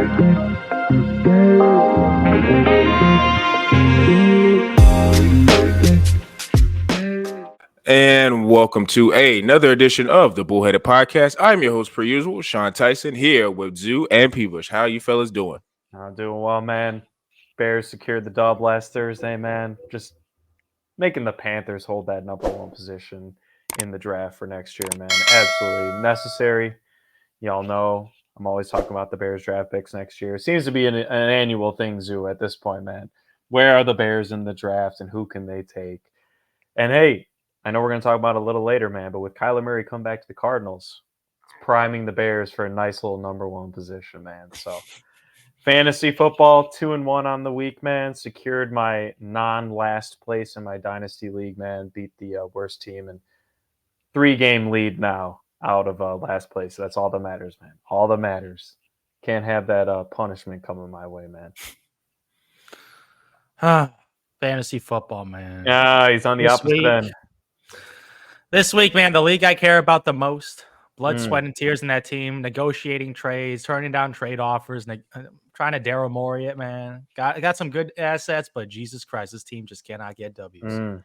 And welcome to another edition of the Bullheaded Podcast. I'm your host, per usual, Sean Tyson, here with Zoo and Peebush. How you fellas doing? I'm doing well, man. Bears secured the dub last Thursday, man. Just making the Panthers hold that number one position in the draft for next year, man. Absolutely necessary. Y'all know I'm always talking about the Bears draft picks next year. Seems to be an annual thing, Zoo, at this point, man. Where are the Bears in the draft and who can they take? And hey, I know we're going to talk about it a little later, man, but with Kyler Murray come back to the Cardinals, it's priming the Bears for a nice little number one position, man. So fantasy football, 2-1 on the week, man. Secured my non-last place in my dynasty league, man. Beat the worst team and 3-game lead now out of last place. That's all that matters, man. All that matters. Can't have that punishment coming my way, man. Fantasy football, man. Yeah, he's on the opposite end. This week, man, the league I care about the most. Blood, sweat, and tears in that team. Negotiating trades, turning down trade offers, trying to Daryl Morey it, man. Got some good assets, but Jesus Christ, this team just cannot get W's.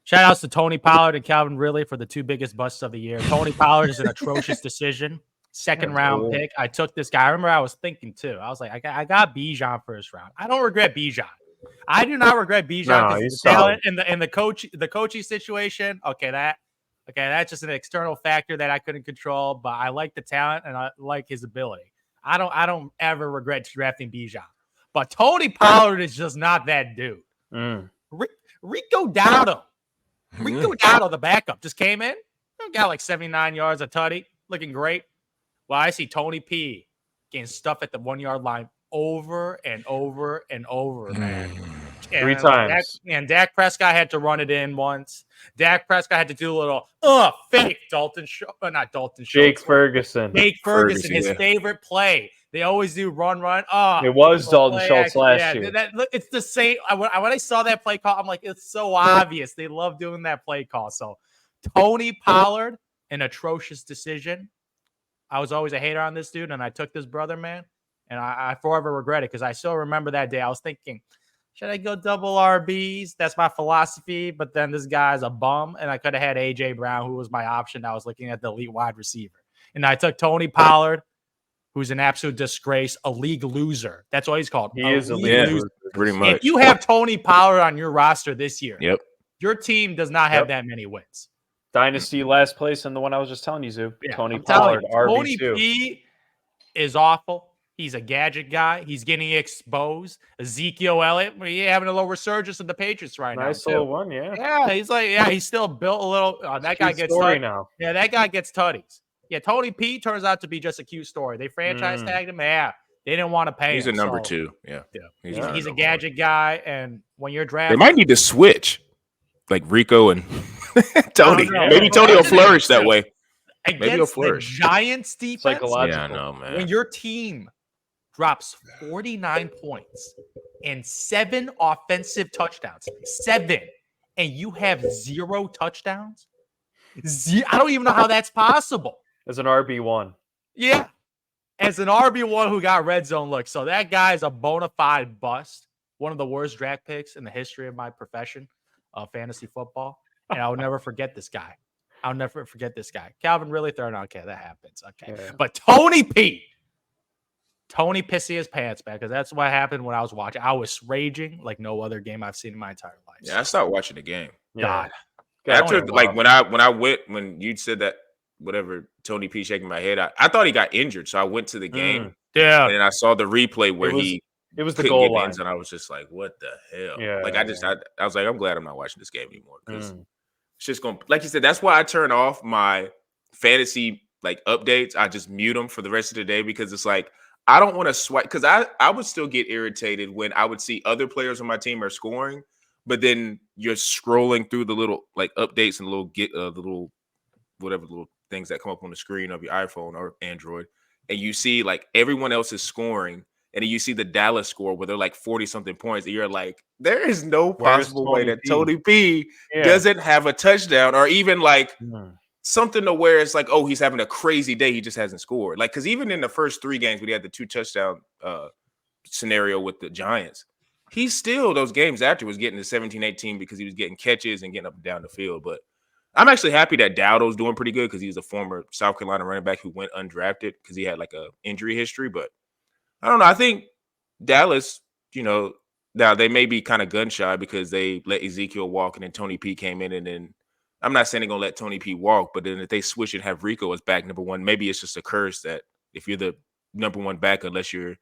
Shout outs to Tony Pollard and Calvin Ridley for the two biggest busts of the year. Tony Pollard is an atrocious decision. Second round pick. I took this guy. I remember I was thinking too. I was like, I got Bijan first round. I don't regret Bijan. I do not regret Bijan because the talent and the coaching situation. That's just an external factor that I couldn't control. But I like the talent and I like his ability. I don't ever regret drafting Bijan. But Tony Pollard is just not that dude. Rico Dowdle. Rico Dowdle, the backup, just came in. Got like 79 yards, a tutty, looking great. Well, I see Tony P getting stuff at the 1 yard line over and over and over, man. And 3 times. Dak Prescott had to run it in once. Dak Prescott had to do a little fake Jake Ferguson. Jake Ferguson, his favorite play. They always do run. It was Dalton Schultz last year. It's the same. When I saw that play call, I'm like, it's so obvious. They love doing that play call. So Tony Pollard, an atrocious decision. I was always a hater on this dude, and I took this brother, man. And I forever regret it because I still remember that day. I was thinking, should I go double RBs? That's my philosophy. But then this guy's a bum, and I could have had A.J. Brown, who was my option. I was looking at the elite wide receiver. And I took Tony Pollard, who's an absolute disgrace, a league loser. That's what he's called. He is a league loser. Pretty much. If you have Tony Pollard on your roster this year, your team does not have that many wins. Dynasty last place, and the one I was just telling you, Zoo. Yeah, Tony Pollard, RB2. Tony P is awful. He's a gadget guy. He's getting exposed. Ezekiel Elliott, he's having a little resurgence in the Patriots right now. Nice little one, yeah. Yeah, he's still built a little. That guy gets story now. Yeah, that guy gets tutties. Yeah, Tony P turns out to be just a cute story. They franchise tagged him. Yeah, they didn't want to pay him. He's a number 2. Yeah. He's a gadget guy, and when you're drafting, they might need to switch, like Rico and Tony. Maybe Tony will flourish that way. Maybe he'll flourish. The Giants defense, psychological. Yeah, I know, man. When your team drops 49 points and 7 offensive touchdowns, 7, and you have 0 touchdowns. I don't even know how that's possible. As an RB1. Yeah. As an RB1 who got red zone look. So that guy is a bona fide bust. One of the worst draft picks in the history of my profession of fantasy football. And I'll never forget this guy. Calvin really third. Okay, that happens. Okay. Yeah. But Tony pissing his pants back because that's what happened when I was watching. I was raging like no other game I've seen in my entire life. Yeah, I stopped watching the game. God. After when you said that, whatever, Tony P shaking my head, I thought he got injured, so I went to the game. Yeah, and I saw the replay where it was the goal line, and I was just like, "What the hell?" Yeah, I was like, "I'm glad I'm not watching this game anymore." Because it's just going, like you said, that's why I turn off my fantasy like updates. I just mute them for the rest of the day because it's like I don't want to swipe because I would still get irritated when I would see other players on my team are scoring, but then you're scrolling through the little like updates and the little things that come up on the screen of your iPhone or Android, and you see like everyone else is scoring, and then you see the Dallas score where they're like 40-something points, and you're like, there is no possible way that Tony P doesn't have a touchdown or even like something to where it's like, oh, he's having a crazy day. He just hasn't scored. Like, because even in the first 3 games, when he had the 2 touchdown scenario with the Giants, he still, those games after, was getting to 17, 18 because he was getting catches and getting up and down the field. But I'm actually happy that Dowdle's doing pretty good because he's a former South Carolina running back who went undrafted because he had like a injury history. But I don't know. I think Dallas, now they may be kind of gun shy because they let Ezekiel walk and then Tony P came in, and then I'm not saying they're gonna let Tony P walk, but then if they switch and have Rico as back number 1, maybe it's just a curse that if you're the number 1 back, unless you're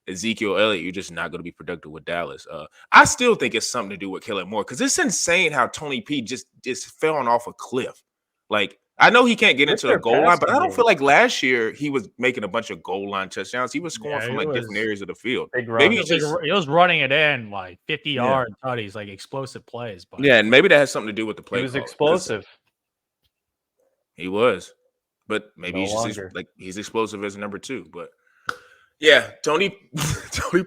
Ezekiel Elliott, you're just not going to be productive with Dallas. I still think it's something to do with Kellen Moore because it's insane how Tony P just falling off a cliff. Like, I know he can't get into the goal line, but I don't feel like last year he was making a bunch of goal line touchdowns. He was scoring from like different areas of the field. Maybe he was running it in like 50-yard tutties, like explosive plays. But yeah, and maybe that has something to do with the play. He was explosive. He was, but maybe he's just like he's explosive as a number 2. But yeah, Tony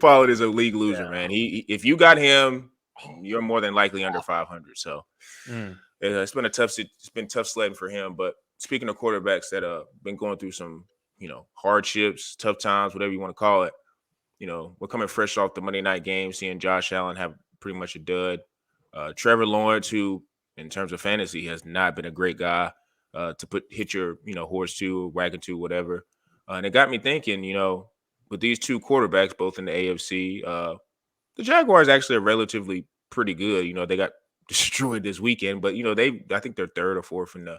Pollard is a league loser, man. He if you got him, you're more than likely under 500. So it's been tough sledding for him. But speaking of quarterbacks that been going through some hardships, tough times, whatever you want to call it, we're coming fresh off the Monday night game, seeing Josh Allen have pretty much a dud. Trevor Lawrence, who in terms of fantasy has not been a great guy to hit your horse to, wagon to, whatever. And it got me thinking, with these 2 quarterbacks, both in the AFC, the Jaguars actually are relatively pretty good. They got destroyed this weekend, but I think they're 3rd or 4th in the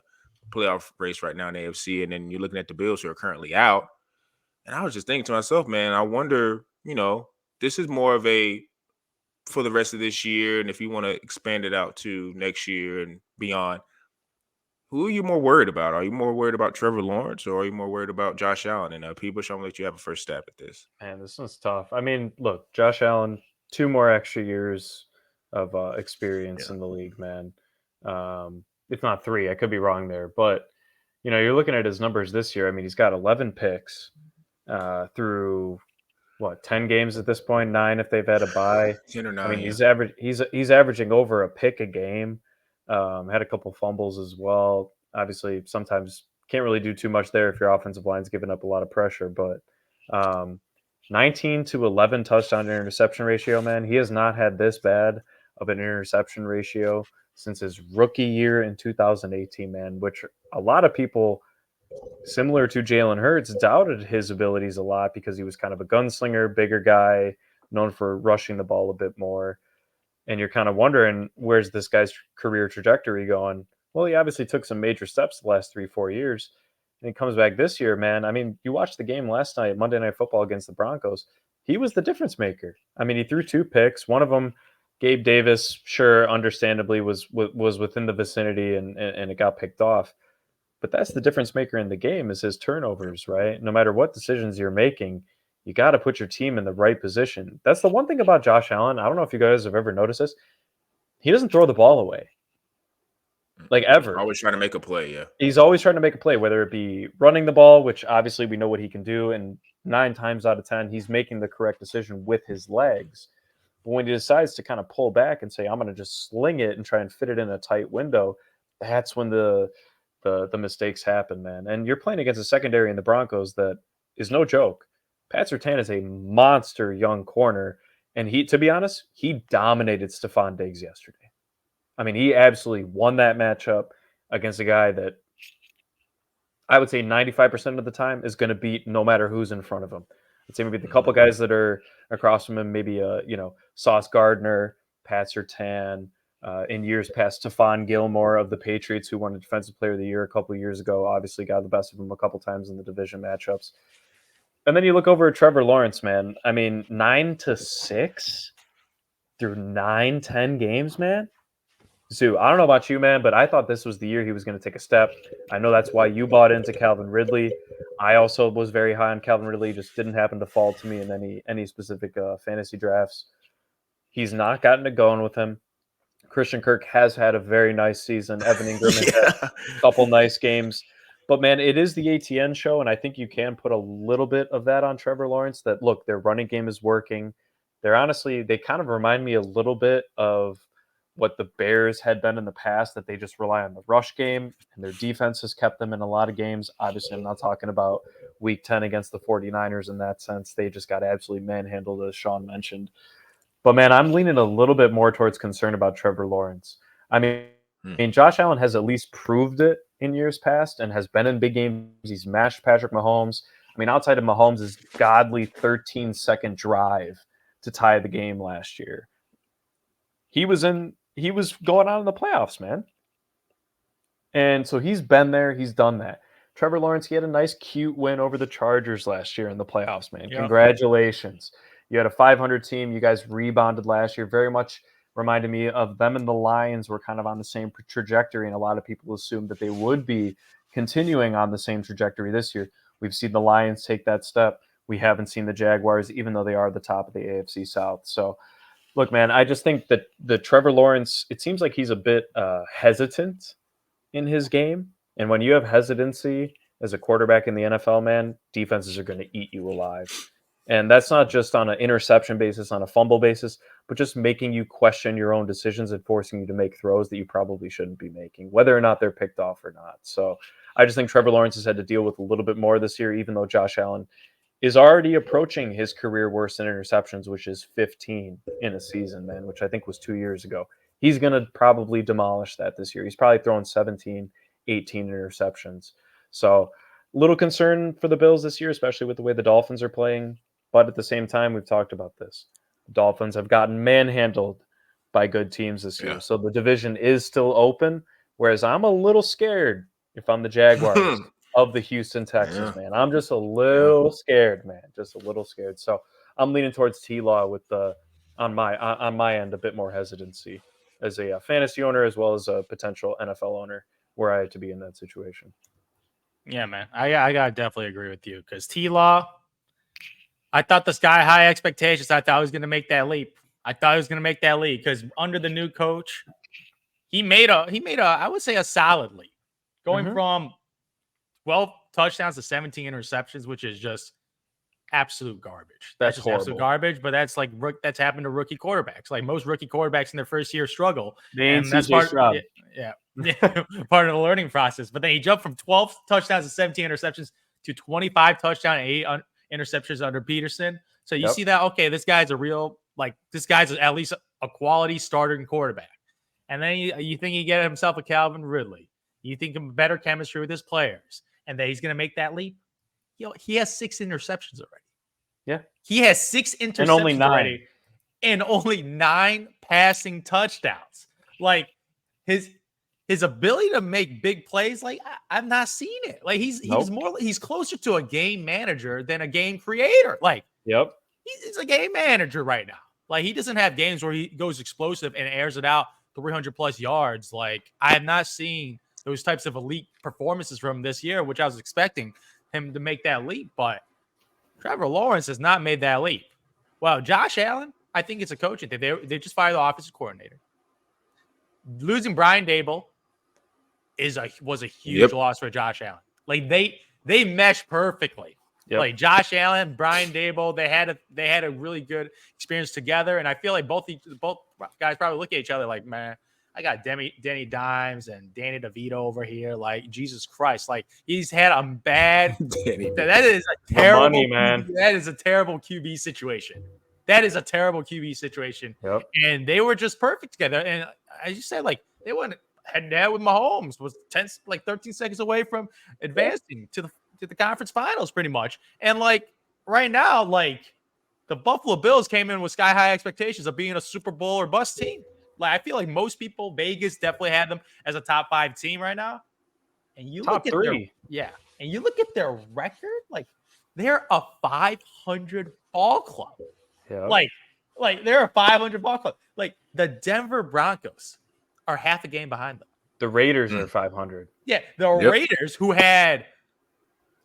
playoff race right now in the AFC. And then you're looking at the Bills, who are currently out. And I was just thinking to myself, man, I wonder, this is more of a for the rest of this year, and if you want to expand it out to next year and beyond, who are you more worried about? Are you more worried about Trevor Lawrence, or are you more worried about Josh Allen? And P-Bush, I'm going to let you have a first stab at this. Man, this one's tough. I mean, look, Josh Allen, 2 more extra years of experience in the league, man. If not 3, I could be wrong there. But, you're looking at his numbers this year. I mean, he's got 11 picks through, 10 games at this point, 9 if they've had a bye. 10 or 9, I mean, he's averaging over a pick a game. Had a couple fumbles as well. Obviously, sometimes can't really do too much there if your offensive line's giving up a lot of pressure. But 19 to 11 touchdown to interception ratio, man. He has not had this bad of an interception ratio since his rookie year in 2018, man, which a lot of people, similar to Jalen Hurts, doubted his abilities a lot because he was kind of a gunslinger, bigger guy, known for rushing the ball a bit more. And you're kind of wondering, where's this guy's career trajectory going? Well, he obviously took some major steps the last 3-4 years. And he comes back this year, man. I mean, you watched the game last night, Monday Night Football against the Broncos. He was the difference maker. I mean, he threw 2 picks. One of them, Gabe Davis, sure, understandably, was within the vicinity and it got picked off. But that's the difference maker in the game, is his turnovers, right? No matter what decisions you're making, you got to put your team in the right position. That's the one thing about Josh Allen. I don't know if you guys have ever noticed this. He doesn't throw the ball away. Like, ever. Always trying to make a play, yeah. He's always trying to make a play, whether it be running the ball, which obviously we know what he can do, and 9 times out of 10, he's making the correct decision with his legs. But when he decides to kind of pull back and say, I'm going to just sling it and try and fit it in a tight window, that's when the mistakes happen, man. And you're playing against a secondary in the Broncos that is no joke. Pat Surtain is a monster young corner, and he, to be honest, he dominated Stephon Diggs yesterday. I mean, he absolutely won that matchup against a guy that I would say 95% of the time is going to beat no matter who's in front of him. I'd say maybe the couple guys that are across from him, maybe Sauce Gardner, Pat Surtain, in years past, Stephon Gilmore of the Patriots, who won the Defensive Player of the Year a couple of years ago, obviously got the best of him a couple times in the division matchups. And then you look over at Trevor Lawrence, man. I mean, 9-6 through 9-10 games, man. Zoo, I don't know about you, man, but I thought this was the year he was going to take a step. I know that's why you bought into Calvin Ridley. I also was very high on Calvin Ridley, just didn't happen to fall to me in any specific fantasy drafts. He's not gotten it going with him. Christian Kirk has had a very nice season. Evan Ingram has had a couple nice games. But, man, it is the ATN show, and I think you can put a little bit of that on Trevor Lawrence, that, look, their running game is working. They kind of remind me a little bit of what the Bears had been in the past, that they just rely on the rush game, and their defense has kept them in a lot of games. Obviously, I'm not talking about week 10 against the 49ers in that sense. They just got absolutely manhandled, as Sean mentioned. But, man, I'm leaning a little bit more towards concern about Trevor Lawrence. I mean, Josh Allen has at least proved it in years past and has been in big games. He's mashed Patrick Mahomes. I mean, outside of Mahomes' godly 13-second drive to tie the game last year, he was going on in the playoffs, man. And so he's been there. He's done that. Trevor Lawrence, he had a nice, cute win over the Chargers last year in the playoffs, man. Yep. Congratulations. You had a 500 team. You guys rebounded last year. Very much reminded me of them, and the Lions were kind of on the same trajectory, and a lot of people assumed that they would be continuing on the same trajectory this year. We've seen the Lions take that step. We haven't seen the Jaguars, even though they are the top of the AFC South. So, look, man, I just think that the Trevor Lawrence, it seems like he's a bit hesitant in his game. And when you have hesitancy as a quarterback in the NFL, man, defenses are going to eat you alive. And that's not just on an interception basis, on a fumble basis, but just making you question your own decisions and forcing you to make throws that you probably shouldn't be making, whether or not they're picked off or not. So I just think Trevor Lawrence has had to deal with a little bit more this year, even though Josh Allen is already approaching his career worst in interceptions, which is 15 in a season, man, which I think was 2 years ago. He's going to probably demolish that this year. He's probably throwing 17, 18 interceptions. So a little concern for the Bills this year, especially with the way the Dolphins are playing. But at the same time, we've talked about this. The Dolphins have gotten manhandled by good teams this year. So the division is still open, whereas I'm a little scared if I'm the Jaguars of the Houston Texans, man. I'm just a little scared, man. Just a little scared. So I'm leaning towards T-Law with the on my end a bit more hesitancy as a fantasy owner as well as a potential NFL owner were I to be in that situation. Yeah, man. I gotta definitely agree with you because T-Law, I thought the sky high expectations. I thought I was going to make that leap. Because under the new coach, he made a I would say a solid leap, going from 12 touchdowns to 17 interceptions, which is just absolute garbage. That's just horrible. Absolute garbage. But that's like that's happened to rookie quarterbacks. Like most rookie quarterbacks in their first year struggle, and that's part of part of the learning process. But then he jumped from 12 touchdowns to 17 interceptions to 25 touchdowns and 8 interceptions under Peterson. So you see that, okay, this guy's at least a quality starting quarterback. And then you think he get himself a Calvin Ridley. You think of better chemistry with his players, and that he's going to make that leap. He has 6 interceptions already. Yeah. He has 6 interceptions and only 9. already, and only 9 passing touchdowns. Like his ability to make big plays, like I've not seen it. Like he's closer to a game manager than a game creator. Like he's a game manager right now. Like he doesn't have games where he goes explosive and airs it out 300 plus yards. Like I have not seen those types of elite performances from him this year, which I was expecting him to make that leap. But Trevor Lawrence has not made that leap. Well, Josh Allen, I think it's a coaching thing. They just fired the offensive coordinator. Losing Brian Dable was a huge loss for Josh Allen. Like they meshed perfectly. Like Josh Allen, Brian Dable, they had a really good experience together, and I feel like both guys probably look at each other like, man, I got Denny Dimes and Danny DeVito over here. Like Jesus Christ, like he's had a bad. That is a terrible money, man. That is a terrible QB situation. And they were just perfect together. And as you said, like they went head-to-head with Mahomes, was 13 seconds away from advancing to the conference finals pretty much. And like right now, like the Buffalo Bills came in with sky-high expectations of being a Super Bowl or bust team. Like I feel like most people, Vegas definitely had them as a top 5 team right now. And you top look at 3. And you look at their record, like they're a 500 ball club. Like they're a 500 ball club. Like the Denver Broncos are half a game behind them. The Raiders are 500. Yeah, the Raiders who had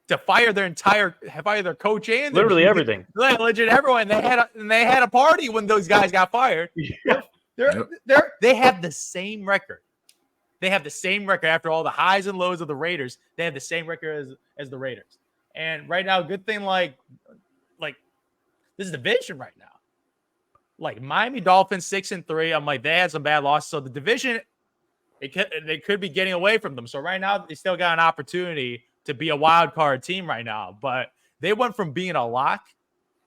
to fire their coach and literally everything. Legit everyone. They had a party when those guys got fired. They have the same record. They have the same record after all the highs and lows of the Raiders. They have the same record as the Raiders. And right now, good thing like this division right now. like Miami Dolphins 6-3. I'm like, they had some bad losses. So the division, they could be getting away from them. So right now, they still got an opportunity to be a wild card team right now. But they went from being a lock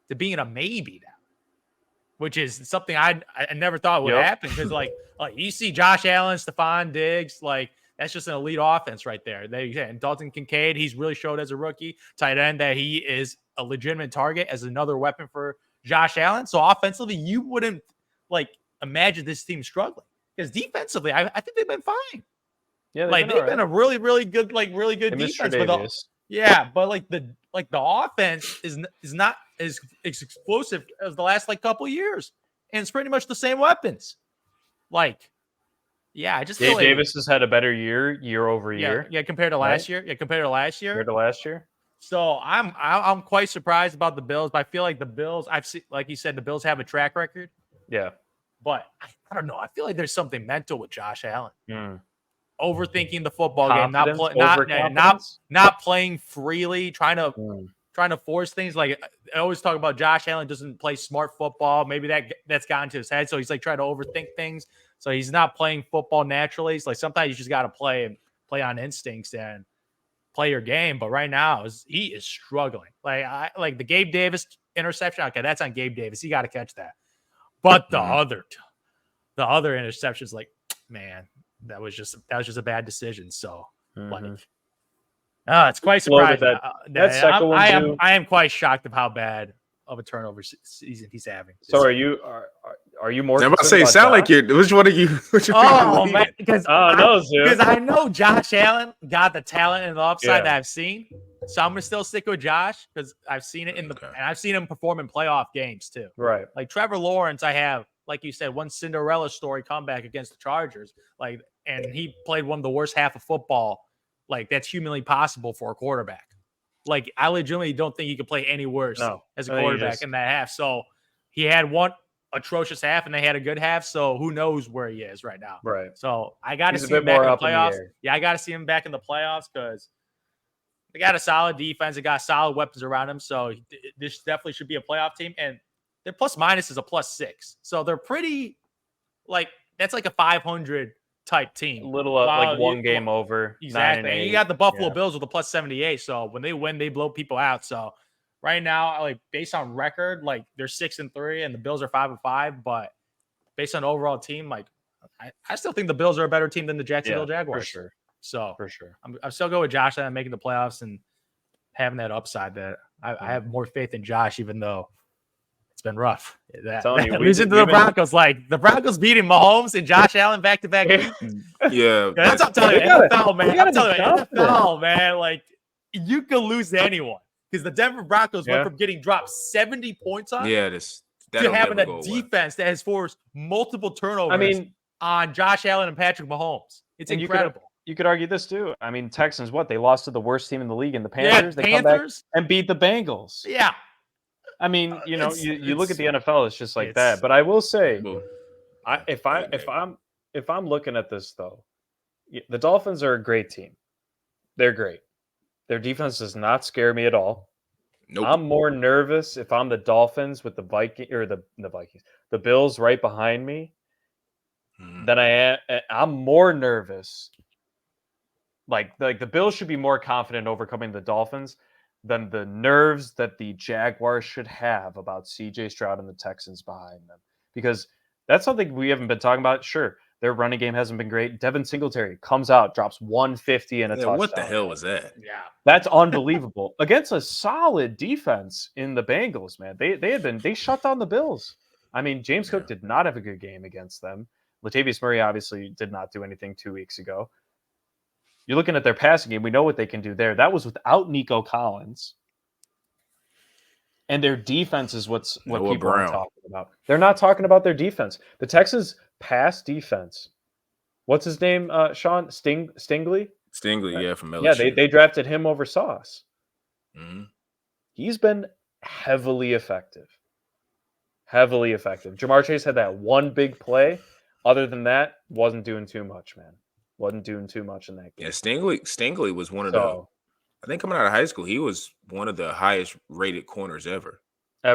to being a maybe now, which is something I never thought would happen. Because like you see Josh Allen, Stephon Diggs, like that's just an elite offense right there. And Dalton Kincaid, he's really showed as a rookie tight end that he is a legitimate target as another weapon for Josh Allen. So offensively, you wouldn't like imagine this team struggling. Because defensively, I think they've been fine. Yeah, they've been a really, really good defense. But like the offense is not as explosive as the last like couple years, and it's pretty much the same weapons. Like, I just Gabe feel like Davis has had a better year over year. Yeah, compared to last year. Yeah, compared to last year. So I'm quite surprised about the Bills, but I feel like the Bills. I've seen, like you said, the Bills have a track record. Yeah. But I don't know. I feel like there's something mental with Josh Allen. Overthinking the football game, not playing freely, trying to force things. Like I always talk about, Josh Allen doesn't play smart football. Maybe that's gotten to his head, so he's like trying to overthink things. So he's not playing football naturally. It's like sometimes you just got to play on instincts and play your game. But right now, he is struggling. Like the Gabe Davis interception. Okay, that's on Gabe Davis. He got to catch that. But the other interceptions, like, man, that was just a bad decision. So it's quite surprising. That second one, I am quite shocked of how bad of a turnover season he's having. So are you more? I'm about to say, sound like you're. Which one are you? Oh man, because I know Josh Allen got the talent and the upside that I've seen. So I'm gonna still stick with Josh because I've seen it and I've seen him perform in playoff games too. Right. Like Trevor Lawrence, I have, like you said, one Cinderella story comeback against the Chargers. Like, and he played one of the worst half of football, like that's humanly possible for a quarterback. Like I legitimately don't think he could play any worse as a quarterback in that half. So he had one atrocious half and they had a good half. So who knows where he is right now? Right. So I got to see him back in the playoffs. I got to see him back in the playoffs because they got a solid defense. They got solid weapons around him. So this definitely should be a playoff team. And their plus minus is a +6. So they're pretty, like, that's like a 500 type team. A little like one game over. Exactly. And you got the Buffalo Bills with a +78. So when they win, they blow people out. So right now, like based on record, like they're 6-3 and the Bills are 5-5. But based on overall team, like I still think the Bills are a better team than the Jacksonville Jaguars. For sure. So for sure, I'm still going with Josh Allen making the playoffs and having that upside. That I have more faith in Josh, even though it's been rough. Losing to the Broncos, like the Broncos beating Mahomes and Josh Allen back-to-back. That's what I'm telling you. NFL, man. I'm telling you, NFL, man. Like you could lose to anyone because the Denver Broncos went from getting dropped 70 points on, to having a defense that has forced multiple turnovers. On Josh Allen and Patrick Mahomes. It's incredible. You could argue this too. I mean, Texans, they lost to the worst team in the league in the Panthers. They come back and beat the Bengals. Yeah. I mean, you look at the NFL, it's just like that. But I will say, if I'm looking at this though, the Dolphins are a great team. They're great. Their defense does not scare me at all. Nope. I'm more nervous if I'm the Dolphins with the the Bills right behind me than I am. I'm more nervous. Like the Bills should be more confident overcoming the Dolphins than the nerves that the Jaguars should have about CJ Stroud and the Texans behind them. Because that's something we haven't been talking about. Sure, their running game hasn't been great. Devin Singletary comes out, drops 150 and a touchdown. What the hell was that? Yeah. That's unbelievable. Against a solid defense in the Bengals, man. They shut down the Bills. I mean, James Cook did not have a good game against them. Latavius Murray obviously did not do anything 2 weeks ago. You're looking at their passing game. We know what they can do there. That was without Nico Collins. And their defense is what people are talking about. They're not talking about their defense. The Texans' pass defense. What's his name, Sean? Stingley? Stingley, from LSU. Yeah, they drafted him over Sauce. Mm-hmm. He's been heavily effective. Heavily effective. Jamar Chase had that one big play. Other than that, wasn't doing too much, man. Wasn't doing too much in that game. Yeah, Stingley was one of the. I think coming out of high school, he was one of the highest rated corners ever.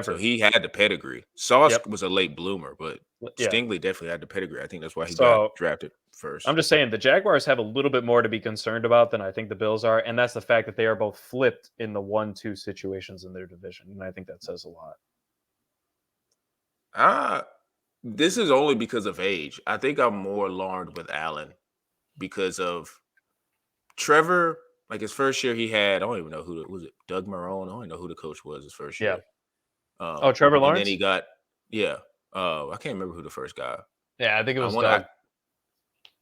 So he had the pedigree. Sauce Yep. was a late bloomer, but Stingley definitely had the pedigree. I think that's why he got drafted first. I'm just saying the Jaguars have a little bit more to be concerned about than I think the Bills are, and that's the fact that they are both flipped in the 1-2 situations in their division, and I think that says a lot. This is only because of age. I think I'm more alarmed with Allen because of Trevor. Like his first year, he had, I don't even know who was it. Doug Marrone. I don't even know who the coach was his first year. Trevor Lawrence. And then he got I can't remember who the first guy. Yeah, I think it was Doug.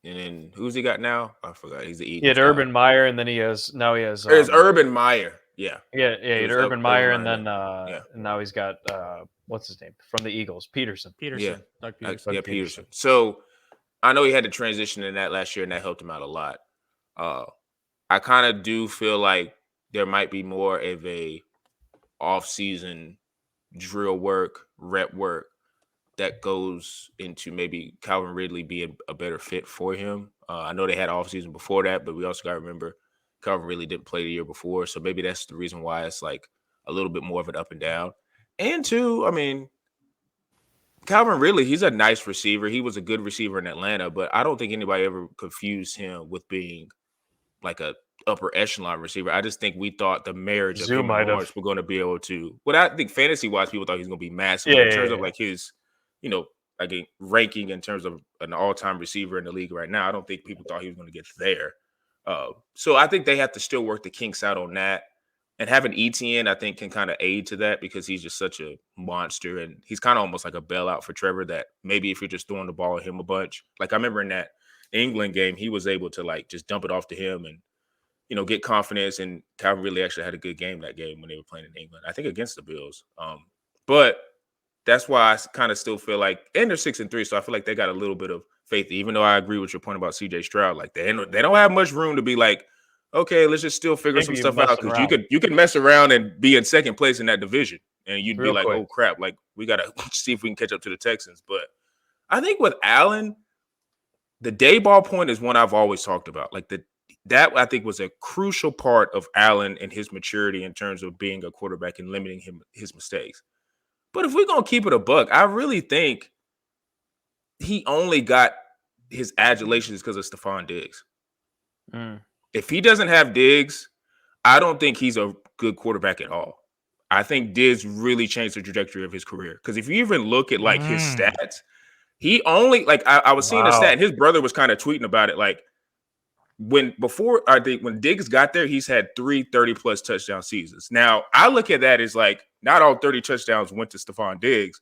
And then who's he got now? I forgot. He's the Eagles. He had Urban Meyer, and then he has. There's Urban Meyer. Yeah. He had Urban Meyer, and then and now he's got what's his name from the Eagles, Peterson. Yeah, Doug Peterson. Peterson. So I know he had to transition in that last year, and that helped him out a lot. I kind of do feel like there might be more of a off-season drill work, rep work that goes into maybe Calvin Ridley being a better fit for him. I know they had off-season before that, but we also got to remember Calvin Ridley didn't play the year before, so maybe that's the reason why it's like a little bit more of an up and down. And two, I mean, Calvin Ridley, he's a nice receiver. He was a good receiver in Atlanta, but I don't think anybody ever confused him with being like a upper echelon receiver. I just think we thought the marriage of him and Lawrence were going to be able to. Well, I think fantasy-wise, people thought he was going to be massive in terms of like his, like a ranking in terms of an all-time receiver in the league right now. I don't think people thought he was going to get there. So I think they have to still work the kinks out on that. And having ETN, I think, can kind of aid to that because he's just such a monster. And he's kind of almost like a bailout for Trevor that maybe if you're just throwing the ball at him a bunch. Like I remember in that England game, he was able to like just dump it off to him and, get confidence. And Calvin really actually had a good game that game when they were playing in England, I think against the Bills. But that's why I kind of still feel like, and they're 6-3, so I feel like they got a little bit of faith, even though I agree with your point about CJ Stroud. Like they don't have much room to be like, okay, let's just still figure some stuff out because you could mess around and be in second place in that division, and you'd be like, oh crap, like we gotta see if we can catch up to the Texans. But I think with Allen, the day ball point is one I've always talked about. Like that I think was a crucial part of Allen and his maturity in terms of being a quarterback and limiting his mistakes. But if we're gonna keep it a buck, I really think he only got his adulations because of Stephon Diggs. If he doesn't have Diggs, I don't think he's a good quarterback at all. I think Diggs really changed the trajectory of his career. Because if you even look at like his stats, he only like I was seeing a stat, and his brother was kind of tweeting about it. Like when Diggs got there, he's had 3 30-plus touchdown seasons. Now I look at that as like not all 30 touchdowns went to Stephon Diggs,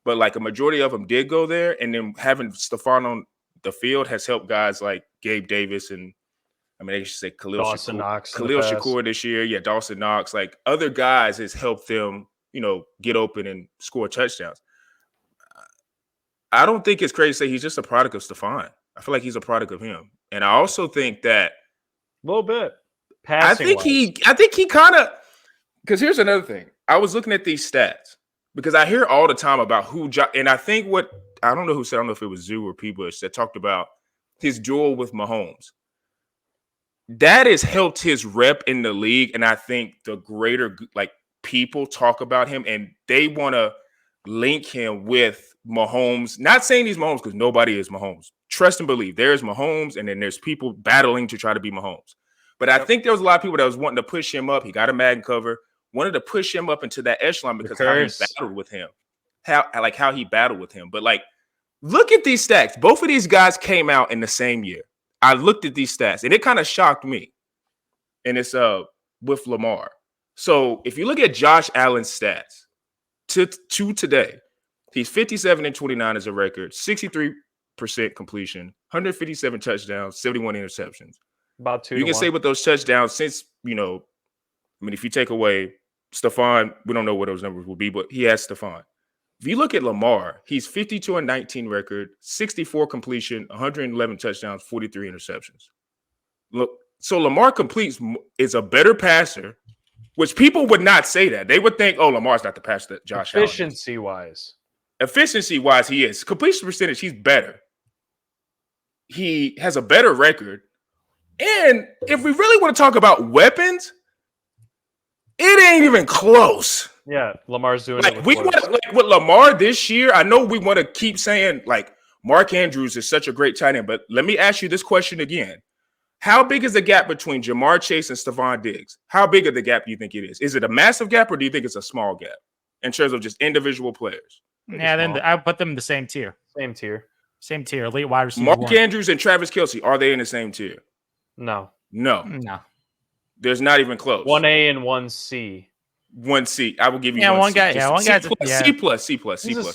but like a majority of them did go there. And then having Stephon on the field has helped guys like Gabe Davis and they should say Khalil Shakur this year. Yeah, Dawson Knox. Like other guys has helped them, get open and score touchdowns. I don't think it's crazy to say he's just a product of Stephon. I feel like he's a product of him. And I also think that a little bit. I think he kind of, because here's another thing. I was looking at these stats because I hear all the time about and I think I don't know who said, I don't know if it was Zoo or P. Bush that talked about his duel with Mahomes. That has helped his rep in the league, and I think the greater people talk about him, and they want to link him with Mahomes. Not saying he's Mahomes because nobody is Mahomes. Trust and believe. There's Mahomes, and then there's people battling to try to be Mahomes. But I think there was a lot of people that was wanting to push him up. He got a Madden cover, wanted to push him up into that echelon because how he battled with him. How he battled with him. But look at these stats. Both of these guys came out in the same year. I looked at these stats, and it kind of shocked me. And it's with Lamar. So if you look at Josh Allen's stats to today, he's 57-29 as a record, 63% completion, 157 touchdowns, 71 interceptions. About 2 You can 1. say with those touchdowns, since, if you take away Stephon, we don't know what those numbers will be, but he has Stephon. If you look at Lamar, he's 52-19 record, 64 completion, 111 touchdowns, 43 interceptions. Look, so Lamar is a better passer, which people would not say that. They would think, oh, Lamar's not the passer that Josh Allen is. Efficiency-wise, he is. Completion percentage, he's better. He has a better record. And if we really want to talk about weapons, it ain't even close. Yeah, Lamar's doing it Like with we floats. want like with Lamar this year. I know we want to keep saying like Mark Andrews is such a great tight end, but let me ask you this question again. How big is the gap between Jamar Chase and Stephon Diggs? How big of the gap do you think it is? Is it a massive gap or do you think it's a small gap in terms of just individual players? Yeah, then I put them in the same tier. Same tier. Same tier. Elite wide receiver. Mark one. Andrews and Travis Kelce, are they in the same tier? No. No. There's not even close. 1A and 1C. 1C. I will give you one guy. Just one guy. C plus.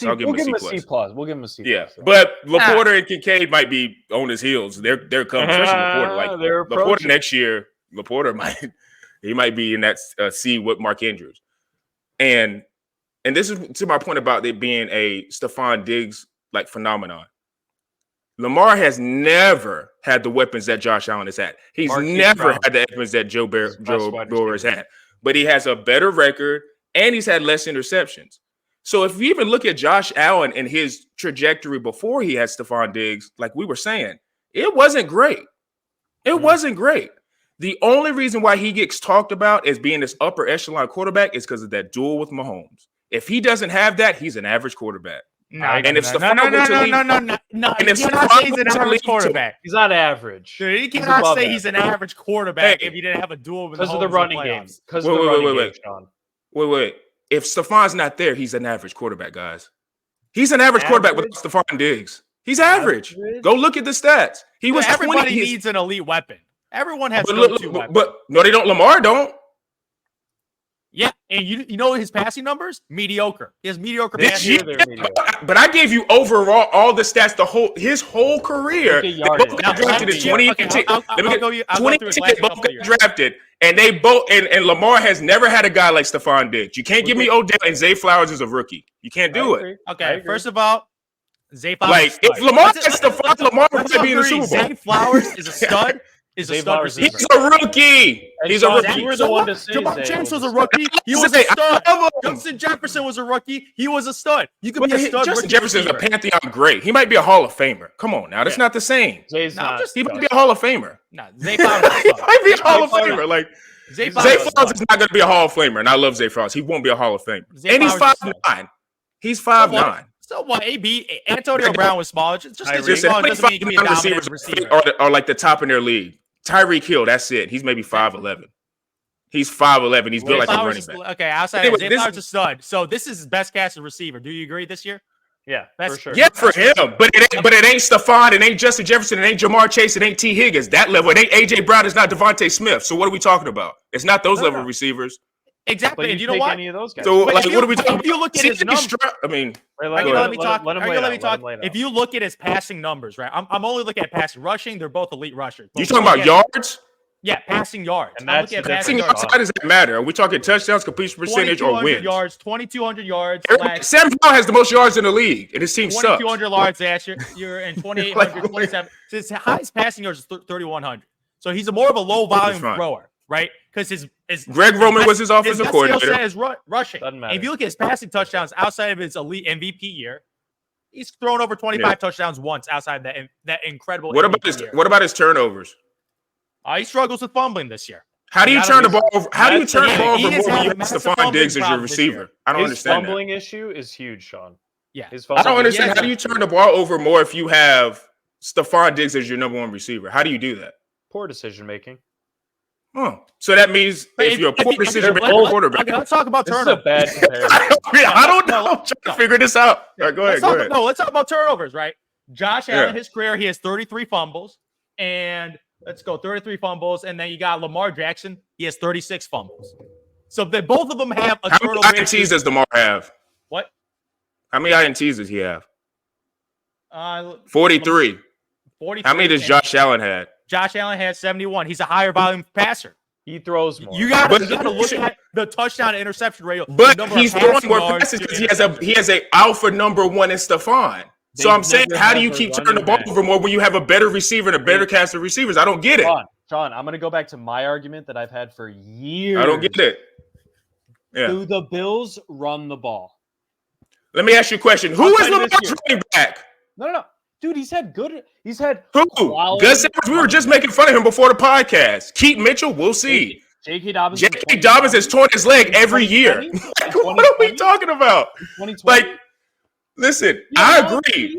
I'll give him a C plus. We'll give him a C plus. Yeah, but Laporta and Kincaid might be on his heels. They're coming, especially Laporta. Like Laporta next year, Laporta might be in that C with Mark Andrews. And this is to my point about it being a Stephon Diggs like phenomenon. Lamar has never had the weapons that Josh Allen has had. He's never had the weapons that Joe Burrow has had. But he has a better record, and he's had less interceptions. So if you even look at Josh Allen and his trajectory before he had Stephon Diggs, like we were saying, it wasn't great. It wasn't great. The only reason why he gets talked about as being this upper echelon quarterback is because of that duel with Mahomes. If he doesn't have that, he's an average quarterback. No. And if Stephon he's an average quarterback. He's not average. Dude, you cannot say he's an average quarterback if he didn't have a duel with because of the running game. Because Wait. If Stephon's not there, he's an average quarterback, guys. He's an average quarterback without Stephon Diggs. He's average. Go look at the stats. He was everybody needs an elite weapon. Everyone has weapons. But no, they don't. Lamar don't. Yeah, and you know his passing numbers? Mediocre. He has mediocre passing numbers. But I gave you overall all the stats, his whole career. They both got drafted in 2018. They both got drafted, and they both and Lamar has never had a guy like Stephon Diggs. You can't give me Odell and Zay Flowers is a rookie. You can't do it. Okay, first of all, Zay Flowers. Like if Lamar has Stephon, Lamar would be in the Super Bowl. Zay Flowers is a stud. He's a rookie. He's a rookie. You were the one to say Jamar Chase was a rookie. He was a stud. Justin Jefferson was a rookie. He was a stud. You could be a stud. Justin Jefferson is a Pantheon great. He might be a Hall of Famer. Come on now, that's not the same. He might be a Hall of Famer. No, Zay Flowers. He might be a Hall of Famer. Like Zay Flowers is not going to be a Hall of Famer, and I love Zay Flowers. He won't be a Hall of Famer. And he's 5'9". He's 5'9". So what? Antonio Brown was small. Just because he's small doesn't mean he can be a dominant receiver. Are like the top in their league. Tyreek Hill, that's it. He's maybe 5'11". He's 5'11". He's built like a running back. Okay, outside of Zay Flowers is a stud. So this is his best casted receiver. Do you agree this year? Yeah, for sure. Yeah, for him. But it ain't Stephon. It ain't Justin Jefferson. It ain't Jamar Chase. It ain't T. Higgins. That level. It ain't A.J. Brown. It's not Devontae Smith. So what are we talking about? It's not those level receivers. Exactly. And you know what? Any of those guys. So like, what are we talking about? If you look at his numbers, I mean, let me talk. If you look at his passing numbers, right? I'm only looking at passing, rushing. They're both elite rushers. You talking about yards? Yeah, passing yards. And that's passing yards. How does that matter? Are we talking touchdowns, completion percentage, or wins? 2,200 yards. Sam Howell has the most yards in the league, and his team sucks. 2,200 yards last year. You're in 2,800, 27. So his highest passing yards is 3,100. So he's more of a low volume thrower, right? Because his Greg Roman was his offensive coordinator. Is rushing. And if you look at his passing touchdowns outside of his elite MVP year, he's thrown over 25 touchdowns once outside that incredible. What about his turnovers? He struggles with fumbling this year. How do you turn the ball over? How do you turn the ball over more when you have Stephon Diggs as your receiver? I don't understand. His fumbling issue is huge, Sean. Yeah, I don't understand. How do you turn the ball over more if you have Stephon Diggs as your number one receiver? How do you do that? Poor decision making. Oh, so that means if you're a poor decision making quarterback. Let's talk about turnovers. This is a bad comparison. I don't know. I'm trying to figure this out. All right, go ahead. Let's talk about turnovers, right? Josh Allen, his career, he has 33 fumbles, and let's go 33 fumbles, and then you got Lamar Jackson. He has 36 fumbles. So both of them have a turnover. How many INTs does Lamar have? What? How many INTs does he have? 43. How many does Josh Allen have? Josh Allen has 71. He's a higher volume passer. He throws more. You got to look at the touchdown to interception ratio. But he's throwing more passes because he has a alpha number one in Stephon. So I'm saying, how do you keep turning the ball over more when you have a better receiver and a better cast of receivers? I don't get it. Sean, I'm going to go back to my argument that I've had for years. I don't get it. Yeah. Do the Bills run the ball? Let me ask you a question. Who is Lamar's running back? No. Dude, he's had who? Gus Edwards. We were just making fun of him before the podcast. Keith Mitchell, we'll see. J.K. Dobbins. J.K. Dobbins has torn his leg every year. Like, what are we talking about? Like, listen, I agree.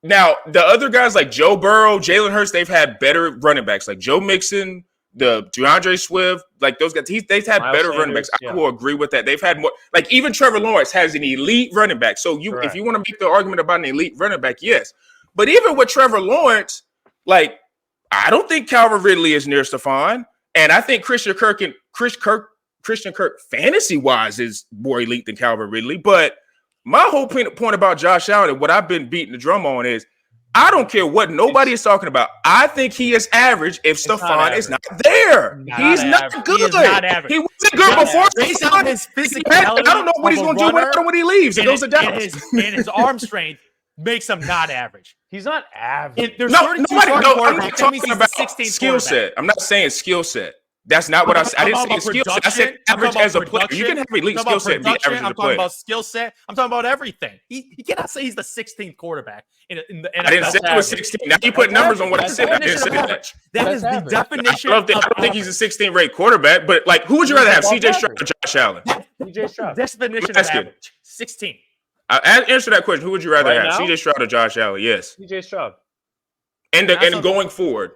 Now, the other guys like Joe Burrow, Jalen Hurts, they've had better running backs. Like Joe Mixon, the DeAndre Swift, like those guys, they've had better running backs. I will agree with that. They've had more. Like even Trevor Lawrence has an elite running back. So if you want to make the argument about an elite running back, yes. But even with Trevor Lawrence, like I don't think Calvin Ridley is near Stephon, and I think Christian Kirk fantasy wise is more elite than Calvin Ridley. But my whole point about Josh Allen and what I've been beating the drum on is I don't care what nobody is talking about. I think he is average if Stephon is not there. He's not good. He wasn't good before. Based on his physicality, I don't know what he's going to do when he leaves. It goes to Dallas. And his arm strength makes him not average. He's not average. I'm not talking about skill set. I'm not saying skill set. That's not what I said. I didn't say skill set. I said average as a player. You can have elite skill set and be average as a player. I'm talking about skill set. I'm talking about everything. He cannot say he's the 16th quarterback in the NFL. I didn't say he was 16. Now you put numbers on what I said. I didn't say that. That is the definition. I don't think he's a 16th rate quarterback, but like, who would you rather have, C.J. Stroud or Josh Allen? C.J. Stroud. Definition of average. 16. Answer that question. Who would you rather have, C.J. Stroud or Josh Allen? Yes. C.J. Stroud. And going forward.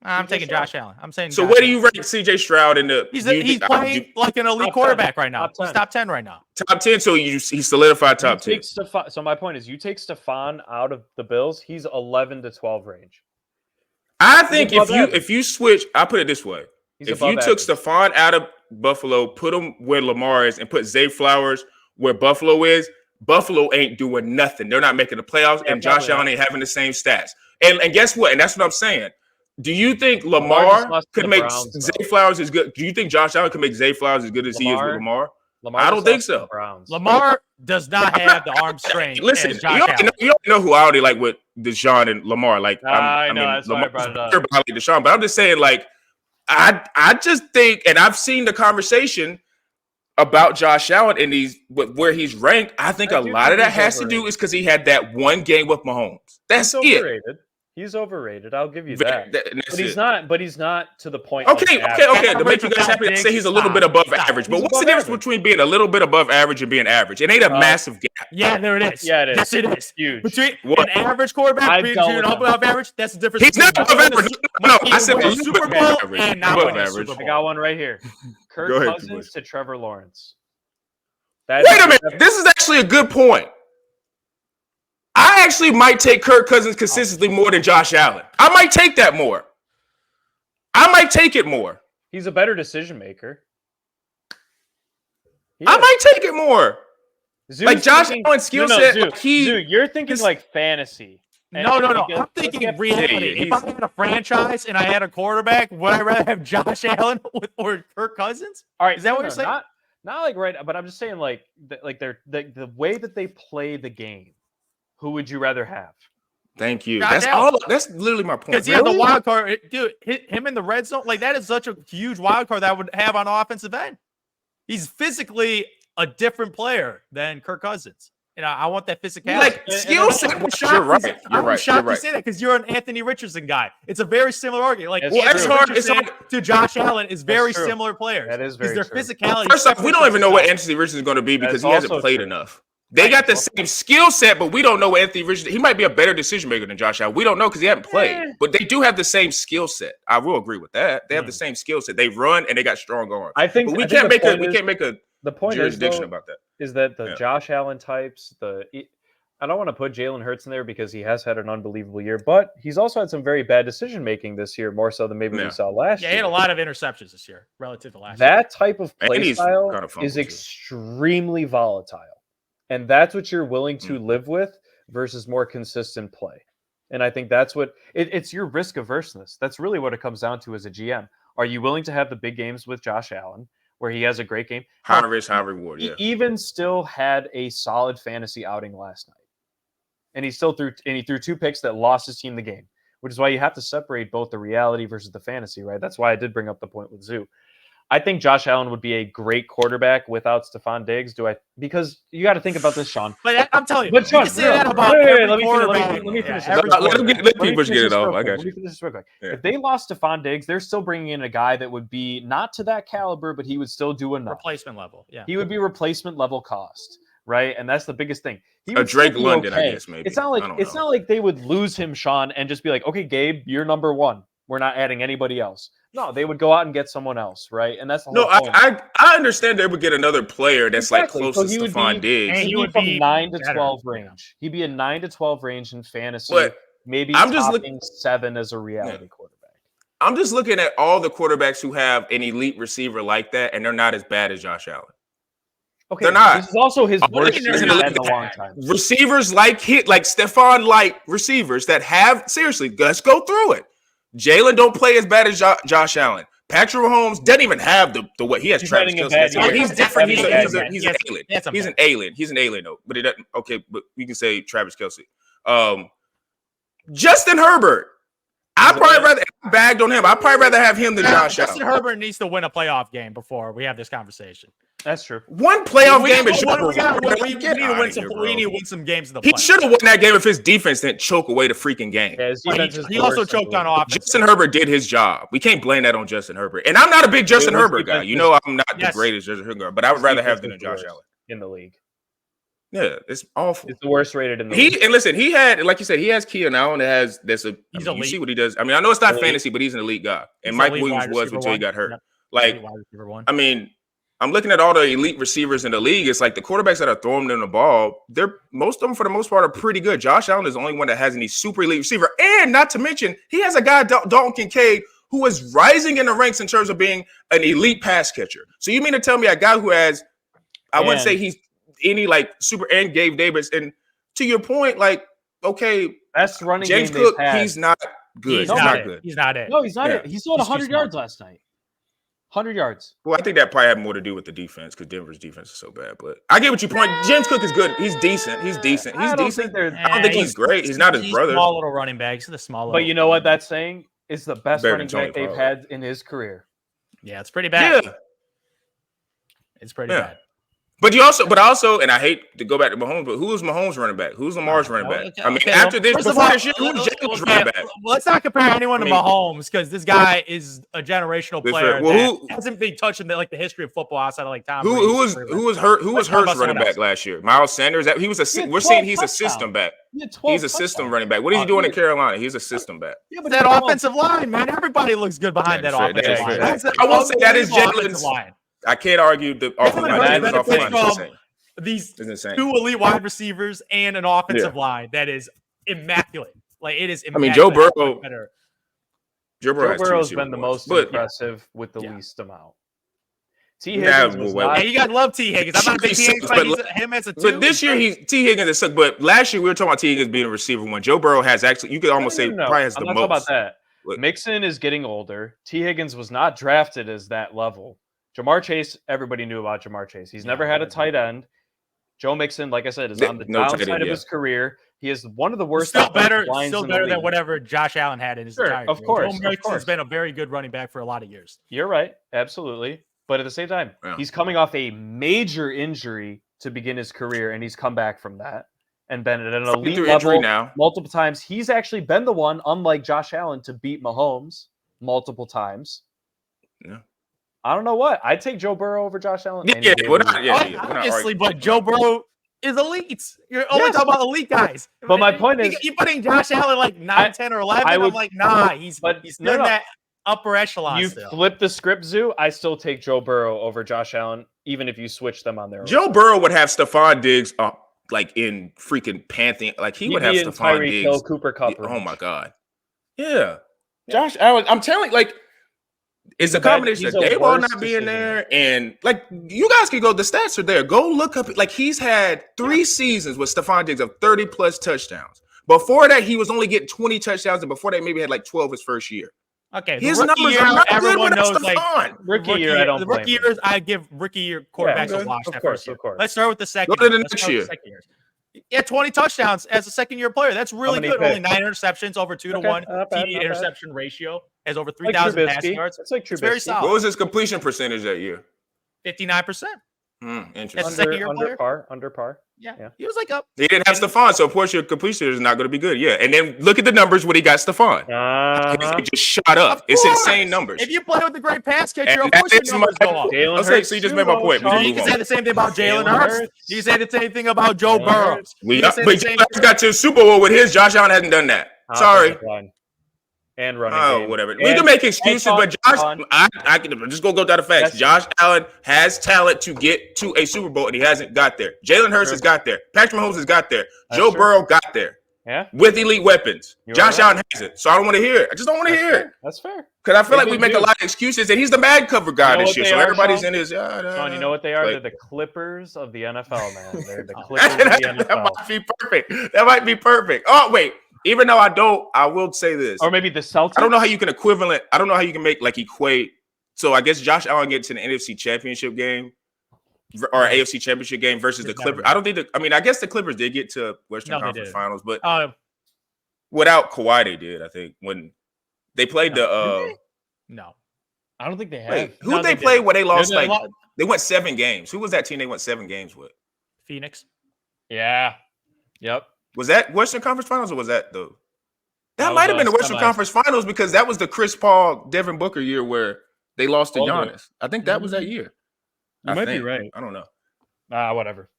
I'm taking Josh Allen. I'm saying. So where do you rank C.J. Stroud in the? He's playing like an elite quarterback right now. He's top 10 right now. Top 10. So he solidified top 10. So my point is, you take Stephon out of the Bills, he's 11 to 12 range. I think if you switch, I'll put it this way: if you took Stephon out of Buffalo, put him where Lamar is, and put Zay Flowers where Buffalo is, Buffalo ain't doing nothing. They're not making the playoffs, and Josh Allen ain't having the same stats. And guess what? And that's what I'm saying. Do you think Lamar could make Zay Flowers as good? Do you think Josh Allen could make Zay Flowers as good as he is with Lamar? I don't think so. Lamar does not have the arm strength. Listen, you don't know who I already like with Deshaun and Lamar. Like I know that's why I brought it up. Like Deshaun, but I'm just saying, like, I just think, and I've seen the conversation about Josh Allen and where he's ranked. I think a lot of that has to do is because he had that one game with Mahomes. That's it. He's overrated. I'll give you that. But he's not to the point. Okay. To make you guys happy, I say he's a little bit above average. But what's the difference between being a little bit above average and being average? It ain't a massive gap. Yeah, there it is. Yeah, it is. Yes, it is. Huge. Between an average quarterback being above average, that's the difference. He's not above average. No, I said a Super Bowl and not above average. I got one right here. Kirk Cousins to Trevor Lawrence. Wait a minute. This is actually a good point. I actually might take Kirk Cousins consistently more than Josh Allen. I might take that more. I might take it more. He's a better decision maker. I might take it more. Like Josh Allen's skill set. You're thinking like fantasy. No. I'm thinking reality. If I had a franchise and I had a quarterback, would I rather have Josh Allen or Kirk Cousins? All right, is that what you're saying? Not like right, but I'm just saying like the way that they play the game. Who would you rather have? Thank you. That's literally my point. Because he had the wild card, dude. Him in the red zone, like that is such a huge wild card that I would have on offensive end. He's physically a different player than Kirk Cousins. And I want that physicality. Like skill set. You're right. I'm shocked you say that because you're an Anthony Richardson guy. It's a very similar argument. Like it's hard to Josh Allen is very similar players. That is very true. Their physicality. First off, we don't even know what Anthony Richardson is going to be because he hasn't played enough. They got the same skill set, but we don't know what Anthony Richardson. He might be a better decision maker than Josh Allen. We don't know because he hasn't played. But they do have the same skill set. I will agree with that. They have the same skill set. They run and they got strong arms. I think we can't make a the point jurisdiction about that. Is that the Josh Allen types? I don't want to put Jalen Hurts in there because he has had an unbelievable year, but he's also had some very bad decision making this year, more so than maybe we saw last year. Yeah, he had a lot of interceptions this year relative to last year. That type of play style is extremely volatile. And that's what you're willing to live with versus more consistent play. And I think that's what it's your risk averseness. That's really what it comes down to as a GM. Are you willing to have the big games with Josh Allen where he has a great game? High risk, high reward. Yeah. He even still had a solid fantasy outing last night. And he threw 2 picks that lost his team the game, which is why you have to separate both the reality versus the fantasy, right? That's why I did bring up the point with Zoo. I think Josh Allen would be a great quarterback without Stephon Diggs. Because you got to think about this, Sean. But I'm telling you, But Sean, you can say that about let every me quarterback. finish Yeah, this. Let people get it off. I got Let me you. finish this real quick. Yeah. If they lost Stephon Diggs, they're still bringing in a guy that would be not to that caliber, but he would still do enough. Replacement level. Yeah. He would be replacement level cost, right? And that's the biggest thing. He A would Drake still be London, okay. I guess, maybe. It's not like they would lose him, Sean, and just be like, okay, Gabe, you're number one. We're not adding anybody else. No, they would go out and get someone else, right? And that's the whole point. I understand they would get another player that's Exactly. like So close he to would Stephon be- Diggs. And He'd he be would from be 9 to better. 12 range. He'd be a 9 to 12 range in fantasy. But maybe I'm just topping 7 as a reality quarterback. I'm just looking at all the quarterbacks who have an elite receiver like that, and they're not as bad as Josh Allen. Okay, They're not. This is also his I'm worst looking at year it in a long time. Receivers like Stephon Light receivers that have seriously, let's go through it. Jalen don't play as bad as Josh Allen. Patrick Mahomes doesn't even have the way he has. He's Travis having a Kelce. bad year. He's different. He's an alien. He's Yes, an alien. He's an alien though. But it doesn't. Okay, but we can say Travis Kelce. Justin Herbert. I'd probably rather bagged on him. I'd probably rather have him than Josh Allen. Justin Herbert needs to win a playoff game before we have this conversation. That's true. One playoff game is we need to win some games in the He playoffs. should have won that game if his defense didn't choke away the freaking game. Yeah, his But defense is he the also worst in the choked on league. offense. Justin Herbert did his job. We can't blame that on Justin Herbert. And I'm not a big Justin His Herbert guy. defense You is- know I'm not the Yes. greatest Justin Herbert guy, but I would rather have than a His Josh defense is the Allen. worst in the league. Yeah, it's awful. He's the worst rated in the league. And listen, he had, like you said, he has Kia now, and He's you elite. see what he does. I mean, I know it's not Elite. fantasy, but he's an elite guy. And He's Mike elite Williams wide was receiver until he one. got hurt. Yep. Like, Wide receiver one. I mean, I'm looking at all the elite receivers in the league. It's like the quarterbacks that are throwing them the ball, most of them for the most part are pretty good. Josh Allen is the only one that has any super elite receiver. And not to mention, he has a guy, Dalton Kincaid, who is rising in the ranks in terms of being an elite pass catcher. So you mean to tell me a guy who has, I wouldn't say he's any like super, and Gabe Davis. And to your point, like, okay, Best running James game they've Cook, had. he's not good. He's He's not not it. good. He's not it. No, he's not. Yeah. It. He still had He's too 100 yards last night. 100 yards. Well, I think that probably had more to do with the defense because Denver's defense is so bad. But I get what you point. James Cook is good. He's decent. He's decent. He's I don't decent. think I don't think he's great. He's not his brother. Small little running back. He's the small. But you know what that's saying? It's the best Better running than back Tony they've Pollard. had in his career. Yeah, it's pretty bad. Yeah. It's pretty Yeah. bad. But and I hate to go back to Mahomes, but who's Mahomes running back? Who's Lamar's running back? I mean, after this, before this year, who's Jalen's running back? Let's not compare anyone to Mahomes because this guy is a generational player. Well, that hasn't been touching the history of football outside of like Tom Who was Hurts running back last year? Miles Sanders. We're seeing he's a system back. He's a system running back. What is he doing in Carolina? He's a system back. Yeah, but that offensive line, man, everybody looks good behind that offensive line. I won't say that is Jalen's Jalen's line. I can't argue the offensive line. The offensive line is insane. These It's insane. two elite wide receivers and an offensive line that is immaculate. Like it is. I mean, Joe Burrow. Joe Burrow's been the most impressive with the least amount. T. Higgins was not, you gotta love T. Higgins. I'm not a big T. Higgins fan. Him as a two. But this year, T. Higgins has sucked. But last year, we were talking about T. Higgins being a receiver one. Joe Burrow has actually, you could almost say, probably has the most. I'm not talking about that. Mixon is getting older. T. Higgins was not drafted as that level. Jamar Chase, everybody knew about Jamar Chase. He's never had a tight end. Joe Mixon, like I said, is on the downside of his career. He is one of the worst. Still better than whatever Josh Allen had in his entire career. Of course. Joe Mixon has been a very good running back for a lot of years. You're right. Absolutely. But at the same time, he's coming off a major injury to begin his career, and he's come back from that and been at an elite level now multiple times. He's actually been the one, unlike Josh Allen, to beat Mahomes multiple times. Yeah. I don't know what. I'd take Joe Burrow over Josh Allen. Obviously, but Joe Burrow is elite. You're only talking about elite guys. But my point is, you putting Josh Allen like 9, 10, or 11. I'm like, nah, he's still in that upper echelon. You flip the script, Zoo. I still take Joe Burrow over Josh Allen, even if you switch them on their own. Joe Burrow would have Stephon Diggs like in freaking Pantheon. Like he would have Stephon Diggs. Hill, Cooper Kupp. Oh my God. Yeah. Josh Allen, I'm telling you, like, it's a combination of Dayball not being there, and like you guys can go. The stats are there. Go look up. Like he's had 3 seasons with Stephon Diggs of 30+ touchdowns. Before that, he was only getting 20 touchdowns, and before that, maybe had like 12 his first year. Okay, his numbers are not everyone good knows. Like rookie year, I don't. The rookie years, I give rookie year quarterbacks a wash. Of course. Let's start with the second. Go to the next year. He had 20 touchdowns as a second-year player. That's really good. Only 9 interceptions, over 2-to-1 TD interception ratio. Has over 3,000 passing yards. It's like Trubisky. It's very solid. What was his completion percentage that year? 59%. Interesting. As a second-year player. Under par. Yeah. He was like up. He didn't have Stephon, so of course your completion is not going to be good. Yeah, and then look at the numbers when he got Stephon. It just shot up. It's insane numbers. If you play with a great pass catcher, And of course that your is numbers go up. Jalen Okay, Hurts, so you just made my point. We can You move can on. say the same thing about Jalen Hurts. You can say the same thing about Joe Burrow. But Jalen Hurts got to the Super Bowl with his. Josh Allen hasn't done that. Sorry. And running game. Whatever. We can make excuses, but Josh, I can just go down the facts. Josh Allen has talent to get to a Super Bowl, and he hasn't got there. Jalen Hurts has got there. Patrick Mahomes has got there. Joe Burrow got there. Yeah. With elite weapons. Josh Allen hasn't. So I don't want to hear it. I just don't want to hear it. That's fair. Because I feel like we make a lot of excuses, and he's the bag cover guy this year. So everybody's in his. Sean, you know what they are? They're the Clippers of the NFL, man. They're the Clippers of the NFL. That might be perfect. That might be perfect. Oh, wait. Even though I will say this. Or maybe the Celtics. I don't know how you can equate. So I guess Josh Allen gets to the NFC Championship game or AFC Championship game versus the Clippers. I don't think I guess the Clippers did get to Western Conference Finals, but without Kawhi, they did, I think, when they played No. I don't think they have. Wait, who did they play where they lost they went 7 games? Who was that team they went 7 games with? Phoenix. Yeah. Yep. Was that Western Conference Finals or was that the? That might have been the Western Conference Finals because that was the Chris Paul, Devin Booker year where they lost to Giannis. I think that was that year. You might be right. I don't know. Whatever.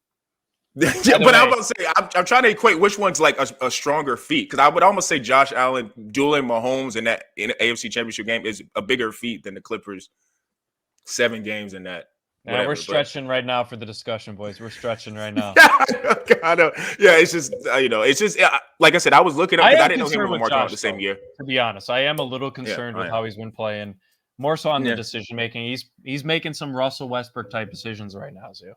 Yeah, but I'm about to say I'm trying to equate which one's like a stronger feat because I would almost say Josh Allen dueling Mahomes in the AFC Championship game is a bigger feat than the Clippers 7 games in that. Yeah, we're stretching right now for the discussion, boys. We're stretching right now. I know. Yeah, it's just like I said, I was looking up because I didn't know him and Lamar Jackson the same year. To be honest, I am a little concerned with how he's been playing. More so on the decision making. He's making some Russell Westbrook type decisions right now, Zoo.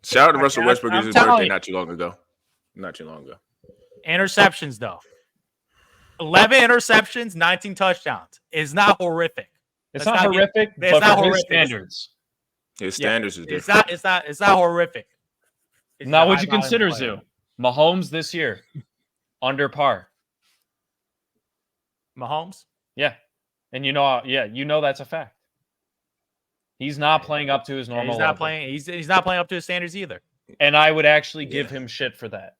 Shout out to Russell Westbrook. It was his birthday not too long ago. Interceptions, though. 11 interceptions, 19 touchdowns. It's not horrific. It's not horrific, but for his standards. His standards is different. It's not horrific. Now, would you consider, Zoo? Mahomes this year, under par. Mahomes? Yeah. And you know that's a fact. He's not playing up to his normal level. He's not playing up to his standards either. And I would actually give him shit for that.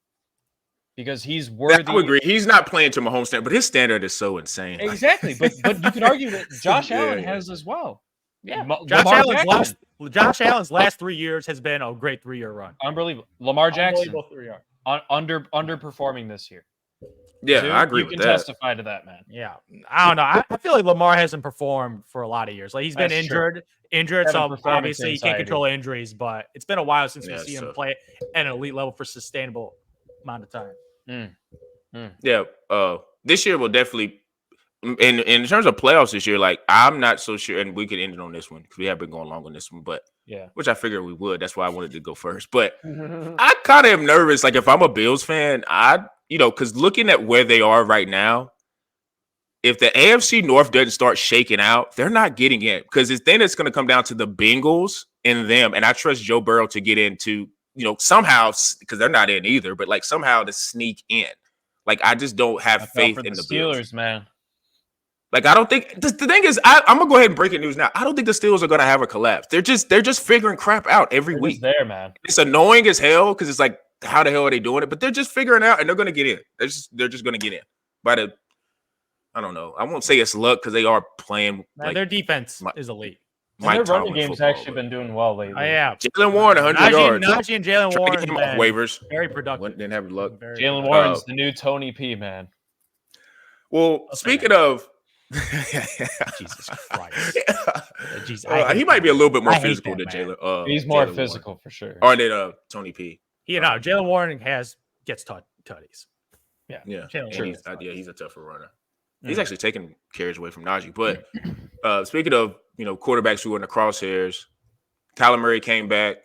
Because he's worthy. I would agree. He's not playing to Mahomes' standard, but his standard is so insane. Exactly. But you could argue that Josh Allen has as well. Yeah. Josh Allen's last 3 years has been a great 3-year run. Unbelievable. Lamar Jackson underperforming this year. Yeah, I agree with that. You can testify to that, man. Yeah. I don't know. I feel like Lamar hasn't performed for a lot of years. Like he's been injured, so obviously he can't control injuries, but it's been a while since we've seen him play at an elite level for sustainable amount of time. Yeah. This year will definitely in terms of playoffs this year, like I'm not so sure, and we could end it on this one because we have been going long on this one, but which I figured we would. That's why I wanted to go first. But I kind of am nervous. Like if I'm a Bills fan, because looking at where they are right now, if the AFC North doesn't start shaking out, they're not getting in because then it's going to come down to the Bengals and them. And I trust Joe Burrow to get into, somehow, because they're not in either, but like somehow to sneak in. Like I just don't have faith in the Steelers, Bills. Man. Like I don't think the thing is, I'm gonna go ahead and break it news now. I don't think the Steelers are gonna have a collapse. They're just figuring crap out every week. There, man. It's annoying as hell because it's like, how the hell are they doing it? But they're just figuring it out and they're gonna get in. They're just gonna get in. I don't know. I won't say it's luck because they are playing. Their defense is elite. Their running game's actually been doing well lately. Yeah. Jalen Warren, 100 yards. Najee and Jalen Warren off waivers. Very productive. Didn't have luck. Jalen Warren's the new Tony P, man. Well, speaking of. Jesus Christ. He might be a little bit more physical than Jalen. He's more physical for sure. Or than Tony P. Jalen Warren gets tutties. Yeah. He's a tougher runner. He's actually taking carries away from Najee. But speaking of quarterbacks who are in the crosshairs, Kyler Murray came back.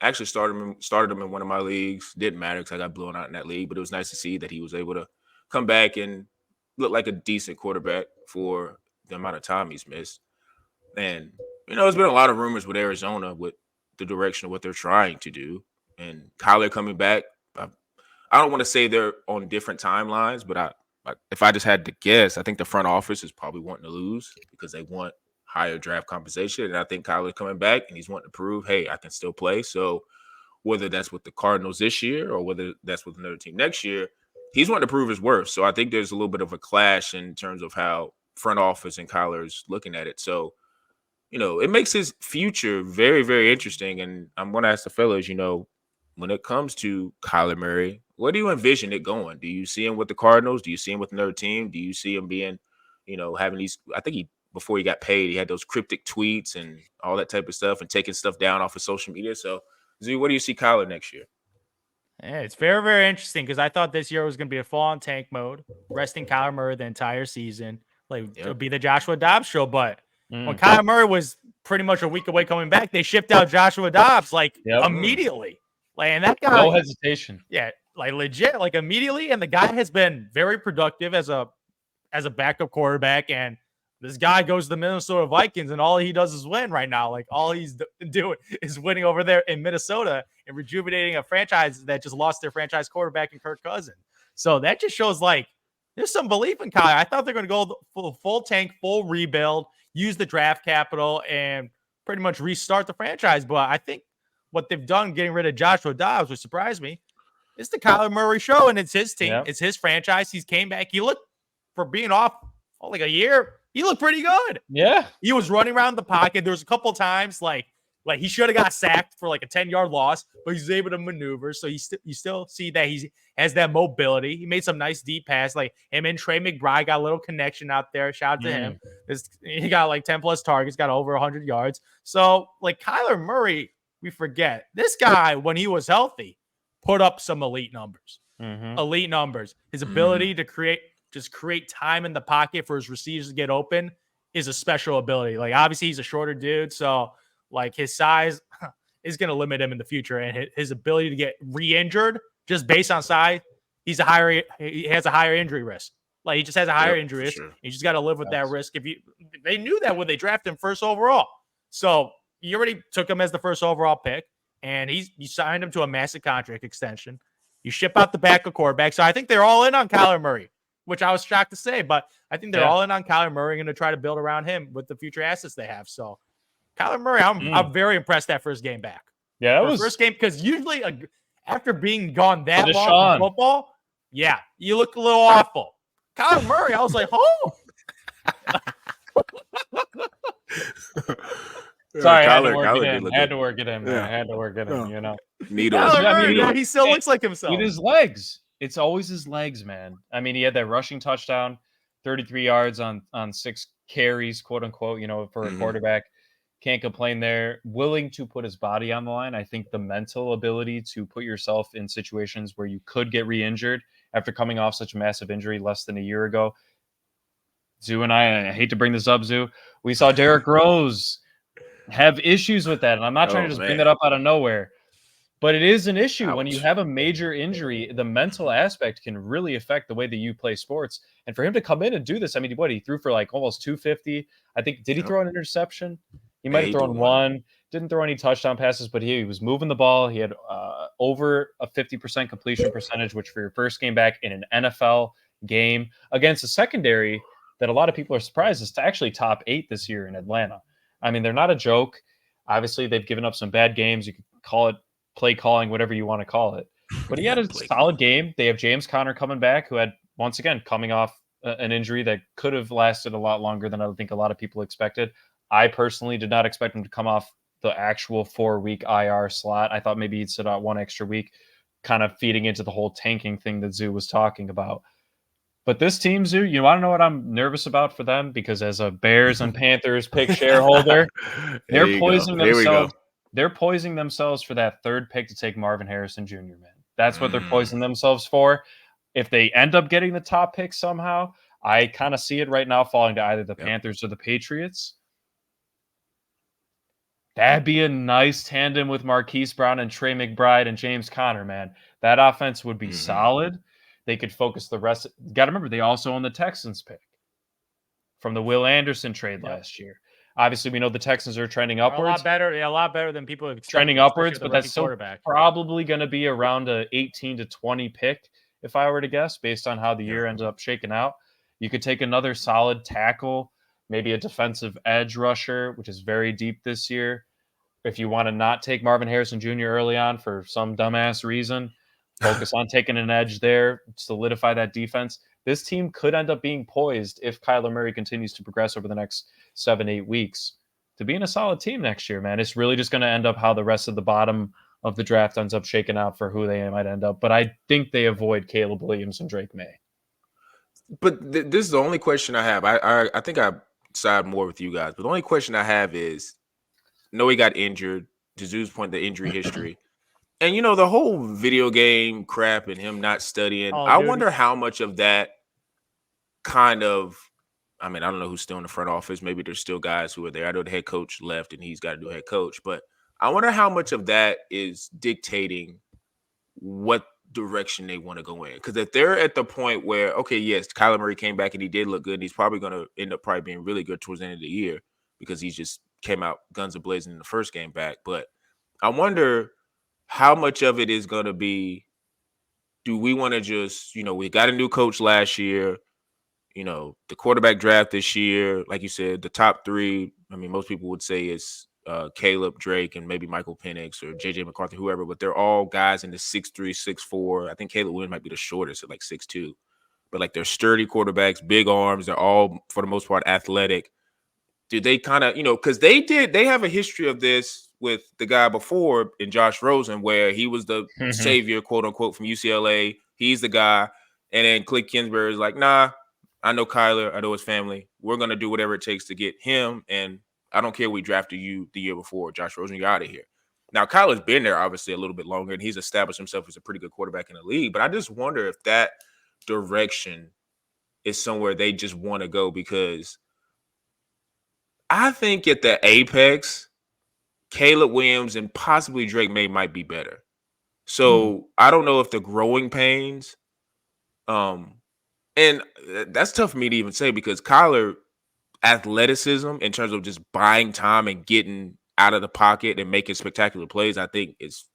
Actually started him in one of my leagues. Didn't matter because I got blown out in that league. But it was nice to see that he was able to come back and look like a decent quarterback for the amount of time he's missed. And there's been a lot of rumors with Arizona with the direction of what they're trying to do. and Kyler coming back. I don't want to say they're on different timelines, but if I just had to guess, I think the front office is probably wanting to lose because they want higher draft compensation. And I think Kyler's coming back and he's wanting to prove, hey, I can still play. So whether that's with the Cardinals this year or whether that's with another team next year, he's wanting to prove his worth. So I think there's a little bit of a clash in terms of how front office and Kyler's looking at it. So, it makes his future very, very interesting. And I'm going to ask the fellas, when it comes to Kyler Murray, where do you envision it going? Do you see him with the Cardinals? Do you see him with another team? Do you see him being, having these, I think before he got paid, he had those cryptic tweets and all that type of stuff and taking stuff down off of social media. So, Z, what do you see Kyler next year? Yeah, it's very, very interesting because I thought this year was going to be a full-on tank mode, resting Kyler Murray the entire season. It would be the Joshua Dobbs show. But when Kyler Murray was pretty much a week away coming back, they shipped out Joshua Dobbs immediately. And that guy, no hesitation. Yeah, legit, immediately. And the guy has been very productive as a backup quarterback. And this guy goes to the Minnesota Vikings, and all he does is win right now. All he's doing is winning over there in Minnesota and rejuvenating a franchise that just lost their franchise quarterback in Kirk Cousins. So that just shows there's some belief in Kyler. I thought they're going to go full tank, full rebuild, use the draft capital, and pretty much restart the franchise. But I think what they've done getting rid of Joshua Dobbs, which surprised me, it's the Kyler Murray show, and it's his team. Yep. It's his franchise. He's came back. He looked, for being off a year, he looked pretty good. Yeah. He was running around the pocket. There was a couple times he should have got sacked for a 10-yard loss, but he's able to maneuver. So you still see that he has that mobility. He made some nice deep pass. Him and Trey McBride got a little connection out there. Shout out to him. He got 10+ targets, got over 100 yards. So Kyler Murray, we forget. This guy, when he was healthy, put up some elite numbers. Elite numbers. His ability to create time in the pocket for his receivers to get open is a special ability. Obviously, he's a shorter dude, so his size is going to limit him in the future, and his ability to get re-injured just based on size, he has a higher injury risk. He just has a higher injury risk. Sure. You just got to live with that risk. They knew that when they drafted him first overall, so you already took him as the first overall pick, and you signed him to a massive contract extension. You ship out the backup quarterback, so I think they're all in on Kyler Murray, which I was shocked to say, but I think they're all in on Kyler Murray and going to try to build around him with the future assets they have. So Kyler Murray, I'm very impressed that first game back. Yeah, that was first game, because usually after being gone that long from football, you look a little awful. Kyler Murray, I was like, oh. Sorry, I had to work it in. Needles. He still looks like himself. With his legs. It's always his legs, man. I mean, he had that rushing touchdown, 33 yards on 6 carries, quote unquote, for a quarterback. Can't complain there. Willing to put his body on the line. I think the mental ability to put yourself in situations where you could get re-injured after coming off such a massive injury less than a year ago. Zoo and I hate to bring this up, Zoo. We saw Derrick Rose have issues with that. And I'm not trying to just bring that up out of nowhere. But it is an issue. When you have a major injury, the mental aspect can really affect the way that you play sports. And for him to come in and do this, I mean, he threw for almost 250. I think, did he throw an interception? He might have thrown one. Didn't throw any touchdown passes, but he was moving the ball. He had over a 50% completion percentage, which for your first game back in an NFL game against a secondary that a lot of people are surprised is to actually top 8 this year in Atlanta. I mean, they're not a joke. Obviously, they've given up some bad games. You could call it play calling, whatever you want to call it. But he had a solid game. They have James Conner coming back, who had, once again, coming off an injury that could have lasted a lot longer than I think a lot of people expected. I personally did not expect him to come off the actual 4-week IR slot. I thought maybe he'd sit out one extra week, kind of feeding into the whole tanking thing that Zoo was talking about. But this team, Zoo, you want to know what I'm nervous about for them? Because as a Bears and Panthers pick shareholder, they're poisoning themselves. They're poisoning themselves for that 3rd pick to take Marvin Harrison Jr., man. That's what they're poisoning themselves for. If they end up getting the top pick somehow, I kind of see it right now falling to either the Panthers or the Patriots. That'd be a nice tandem with Marquise Brown and Trey McBride and James Conner, man. That offense would be solid. They could focus the rest. Got to remember, they also own the Texans pick from the Will Anderson trade last year. Obviously, we know the Texans are trending A lot upwards. better. Yeah, a lot better than people have expected. Trending especially upwards, with the but that's rookie still quarterback. probably going to be around a 18 to 20 pick, if I were to guess, based on how the year Yeah. ends up shaking out. You could take another solid tackle, maybe a defensive edge rusher, which is very deep this year. If you want to not take Marvin Harrison Jr. early on for some dumbass reason, focus on taking an edge there, solidify that defense. This team could end up being poised if Kyler Murray continues to progress over the next 7-8 weeks to being a solid team next year, man. It's really just going to end up how the rest of the bottom of the draft ends up shaking out for who they might end up. But I think they avoid Caleb Williams and Drake May. But this is the only question I have. I think I side more with you guys. But the only question I have is, no, he got injured. To Zoo's point, the injury history. And, the whole video game crap and him not studying, I wonder how much of that kind of, I don't know who's still in the front office. Maybe there's still guys who are there. I know the head coach left and he's got to do head coach. But I wonder how much of that is dictating what direction they want to go in. Because if they're at the point where, okay, yes, Kyler Murray came back and he did look good, and he's probably going to end up probably being really good towards the end of the year because he just came out guns a-blazing in the first game back. But I wonder how much of it is going to be, do we want to just, we got a new coach last year, the quarterback draft this year, like you said, the top three, most people would say it's Caleb, Drake, and maybe Michael Penix or JJ McCarthy, whoever, but they're all guys in the 6'3", 6'4". I think Caleb Williams might be the shortest at like 6'2". But like they're sturdy quarterbacks, big arms. They're all, for the most part, athletic. Do they kind of, because they have a history of this with the guy before in Josh Rosen, where he was the savior, quote unquote, from UCLA. He's the guy. And then Cliff Kingsbury is like, nah, I know Kyler. I know his family. We're going to do whatever it takes to get him. And I don't care we drafted you the year before. Josh Rosen, you're out of here. Now, Kyler's been there, obviously, a little bit longer, and he's established himself as a pretty good quarterback in the league. But I just wonder if that direction is somewhere they just want to go, because I think at the apex, Caleb Williams and possibly Drake May might be better. So I don't know if the growing pains, and that's tough for me to even say, because Kyler, athleticism in terms of just buying time and getting out of the pocket and making spectacular plays, I think is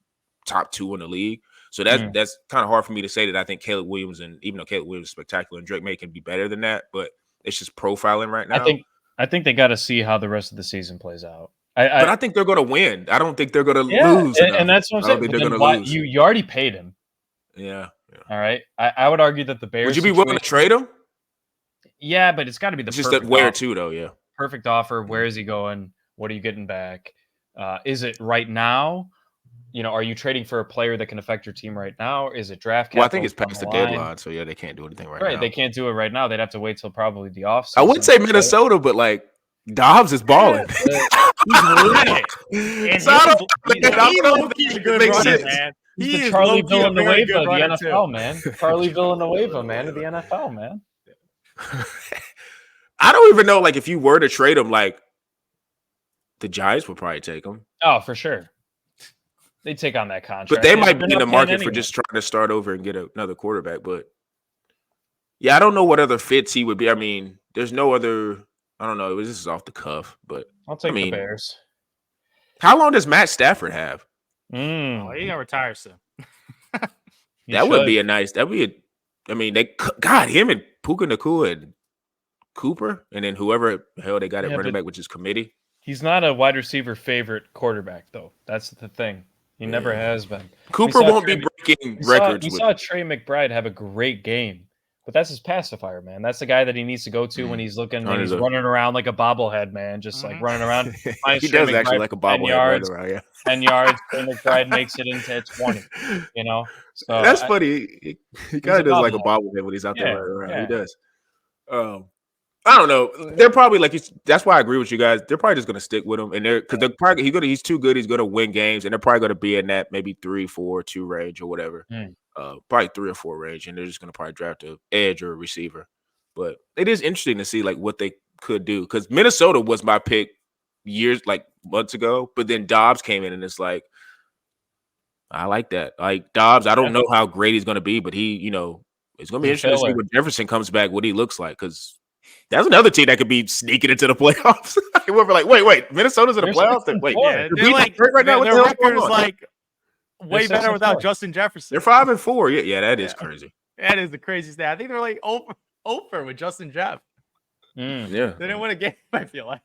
top 2 in the league. So that's kind of hard for me to say that I think Caleb Williams, and even though Caleb Williams is spectacular and Drake May can be better than that, but it's just profiling right now. I think they got to see how the rest of the season plays out. But I think they're going to win. I don't think they're going to lose. And that's what I'm saying. They're going to lose. You already paid him. Yeah. All right. I would argue that the Bears. Would you be willing to trade him? Yeah, but it's got to be the just that where to, though. Yeah. Perfect offer. Where is he going? What are you getting back? Is it right now? Are you trading for a player that can affect your team right now? Is it draft capital? Well, I think it's past the deadline, so yeah, they can't do anything right now. Right, they can't do it right now. They'd have to wait till probably the offseason. I wouldn't say Minnesota, but like Dobbs is balling. He's lit. He's a good runner, man. He's the Charlie Villanueva of the NFL, man. Charlie Villanueva, man, of the NFL, man. I don't even know, like, if you were to trade him, like, the Giants would probably take him. Oh, for sure. They take on that contract. But they might be in the market for just trying to start over and get another quarterback. But, yeah, I don't know what other fits he would be. There's no other – I don't know. This is off the cuff. But I'll take the Bears. How long does Matt Stafford have? Oh, he's going to retire soon. That would be a nice – that would be him and Puka Nacua and Cooper, and then whoever the hell they got at running back, which is committee. He's not a wide receiver favorite quarterback, though. That's the thing. He never has been. Cooper won't be breaking records. We saw Trey McBride have a great game, but that's his pacifier, man. That's the guy that he needs to go to when he's looking, when he's running around like a bobblehead, man, just like running around. He does actually like a bobblehead. 10 yards. Trey McBride makes it into 20. So that's funny. He kind of does like a bobblehead when he's out there running around. Yeah. He does. I don't know. They're probably that's why I agree with you guys. They're probably just going to stick with him, and he's too good. He's going to win games, and they're probably going to be in that maybe 3-4-2 range or whatever. Probably 3 or 4 range, and they're just going to probably draft an edge or a receiver. But it is interesting to see like what they could do, because Minnesota was my pick months ago, but then Dobbs came in, and it's like, I like that. Like Dobbs, I don't know how great he's going to be, but he, it's going to be interesting to see when Jefferson comes back, what he looks like, because That's another team that could be sneaking into the playoffs. We're like, wait, Minnesota's in the They're playoffs? 6-4. Wait, Yeah, they're they're like right now. What the their hell's going record is on? like way They're better 6-4. without Justin Jefferson. They're 5-4. Yeah, that is crazy. That is the craziest thing. I think they're like over with Justin Jeff. Mm. Yeah, They didn't win a game, I feel like.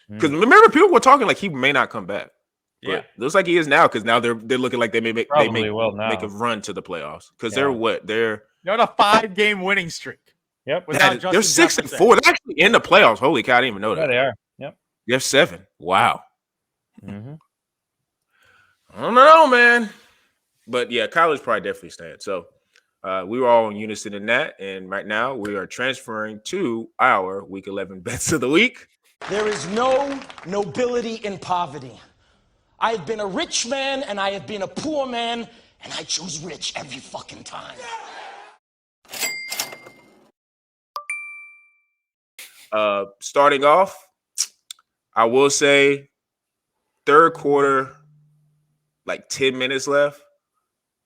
because remember, people were talking like he may not come back. But Yeah. it looks like he is now because now they're looking like they may make a run to the playoffs because they're on a 5-game winning streak. Yep. Without they're Justin 6-4. Jefferson. They're actually in the playoffs. Holy cow! I didn't even know that. Yeah, they are. Yep. They're 7. Wow. Mm-hmm. I don't know, man. But yeah, college probably definitely stands. So we were all in unison in that. And right now we are transferring to our week 11 bets of the week. There is no nobility in poverty. I have been a rich man and I have been a poor man, and I choose rich every fucking time. Starting off, I will say third quarter, like 10 minutes left.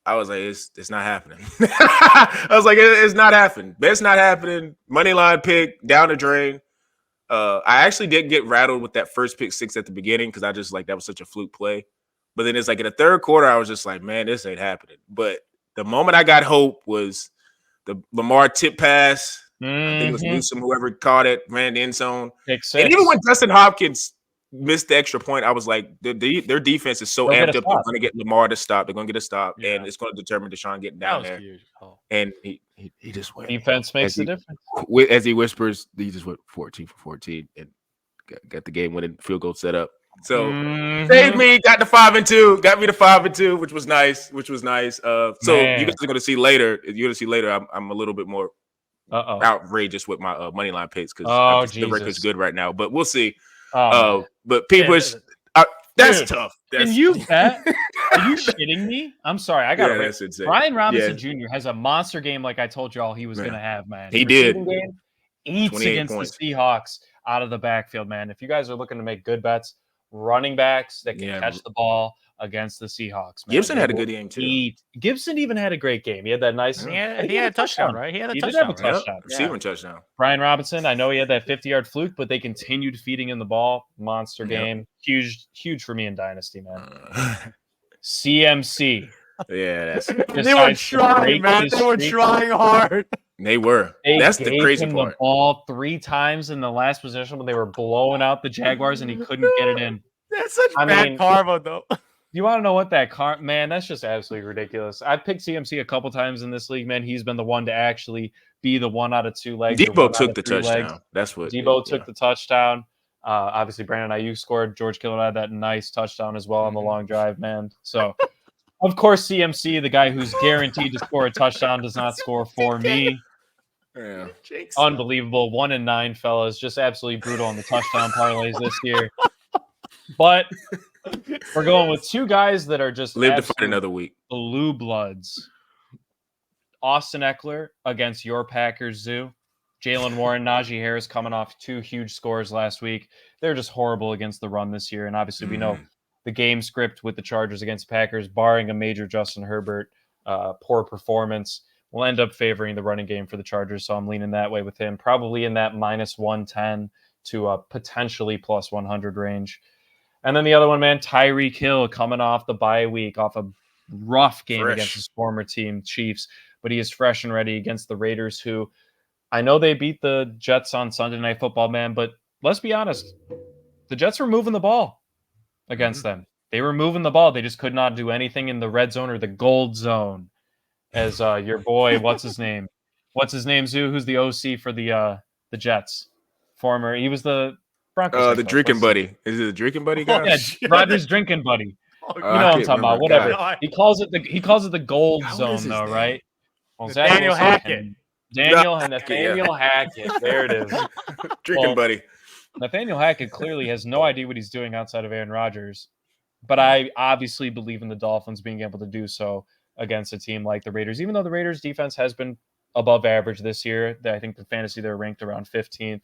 I was like, it's not happening. I was like, it's not happening. Bet's not happening. Money line pick down the drain. I actually didn't get rattled with that first pick 6 at the beginning because I just like that was such a fluke play. But then it's like in the third quarter, I was just like, man, this ain't happening. But the moment I got hope was the Lamar tip pass. I think it was Newsom, whoever caught it, ran the end zone. And even when Justin Hopkins missed the extra point, I was like, their defense is so amped up. They're going to get Lamar to stop. They're going to get a stop, and it's going to determine Deshaun getting down there. And he just went. Defense makes the difference. As he whispers, he just went 14 for 14 and got the game-winning field goal set up. So saved me, got the 5-2, got me the 5-2, which was nice. So you guys are going to see later. You're going to see later. I'm a little bit more outrageous with my money line picks because the record's good right now. But we'll see. But P-Push, that's tough. Can you bet? Are you shitting me? I'm sorry. I got that's insane. Brian Robinson Jr. has a monster game like I told y'all he was going to have, man. He did. Game, eats against points. the Seahawks out of the backfield, man. If you guys are looking to make good bets, running backs that can catch the ball against the Seahawks, man. Gibson had a good game, too. Gibson even had a great game. He had that nice... He had a touchdown, right? He had a touchdown. Did have a touchdown. Receiving touchdown. Brian Robinson, I know he had that 50-yard fluke, but they continued feeding him the ball. Monster game. Huge for me in Dynasty, man. CMC. Yeah, that's... They were trying, man. They were trying hard. They were. That's the crazy him part. The ball 3 times in the last possession when they were blowing out the Jaguars and he couldn't get it in. That's such bad karma, though. You want to know what that man? That's just absolutely ridiculous. I've picked CMC a couple times in this league, man. He's been the one to actually be the 1 out of 2 legs. Debo took the touchdown. Legs. That's what Debo took the touchdown. Obviously, Brandon Ayuk scored. George Kittle had that nice touchdown as well on the long drive, man. So, of course, CMC, the guy who's guaranteed to score a touchdown, does not score for me. Yeah. Unbelievable. 1-9, fellas. Just absolutely brutal on the touchdown parlays this year. But we're going with 2 guys that are just live to fight another week. Blue bloods. Austin Eckler against your Packers Zoo. Jalen Warren, Najee Harris coming off 2 huge scores last week. They're just horrible against the run this year. And obviously we know the game script with the Chargers against Packers, barring a major Justin Herbert poor performance, will end up favoring the running game for the Chargers. So I'm leaning that way with him. Probably in that -110 to a potentially +100 range. And then the other one, man, Tyreek Hill coming off the bye week, off a rough game against his former team, Chiefs. But he is fresh and ready against the Raiders, who I know they beat the Jets on Sunday Night Football, man. But let's be honest, the Jets were moving the ball against them. They were moving the ball. They just could not do anything in the red zone or the gold zone. As your boy, what's his name? Zoo? Who's the OC for the Jets? He was the Broncos. The drinking buddy. Is it the drinking buddy guy? Yeah, Rodgers drinking buddy. You know what I'm talking about. Whatever. He calls it the gold zone, though, right? Well, Nathaniel Hackett. Nathaniel Hackett. There it is. Drinking buddy. Nathaniel Hackett clearly has no idea what he's doing outside of Aaron Rodgers. But I obviously believe in the Dolphins being able to do so against a team like the Raiders, even though the Raiders defense has been above average this year. I think the fantasy they're ranked around 15th.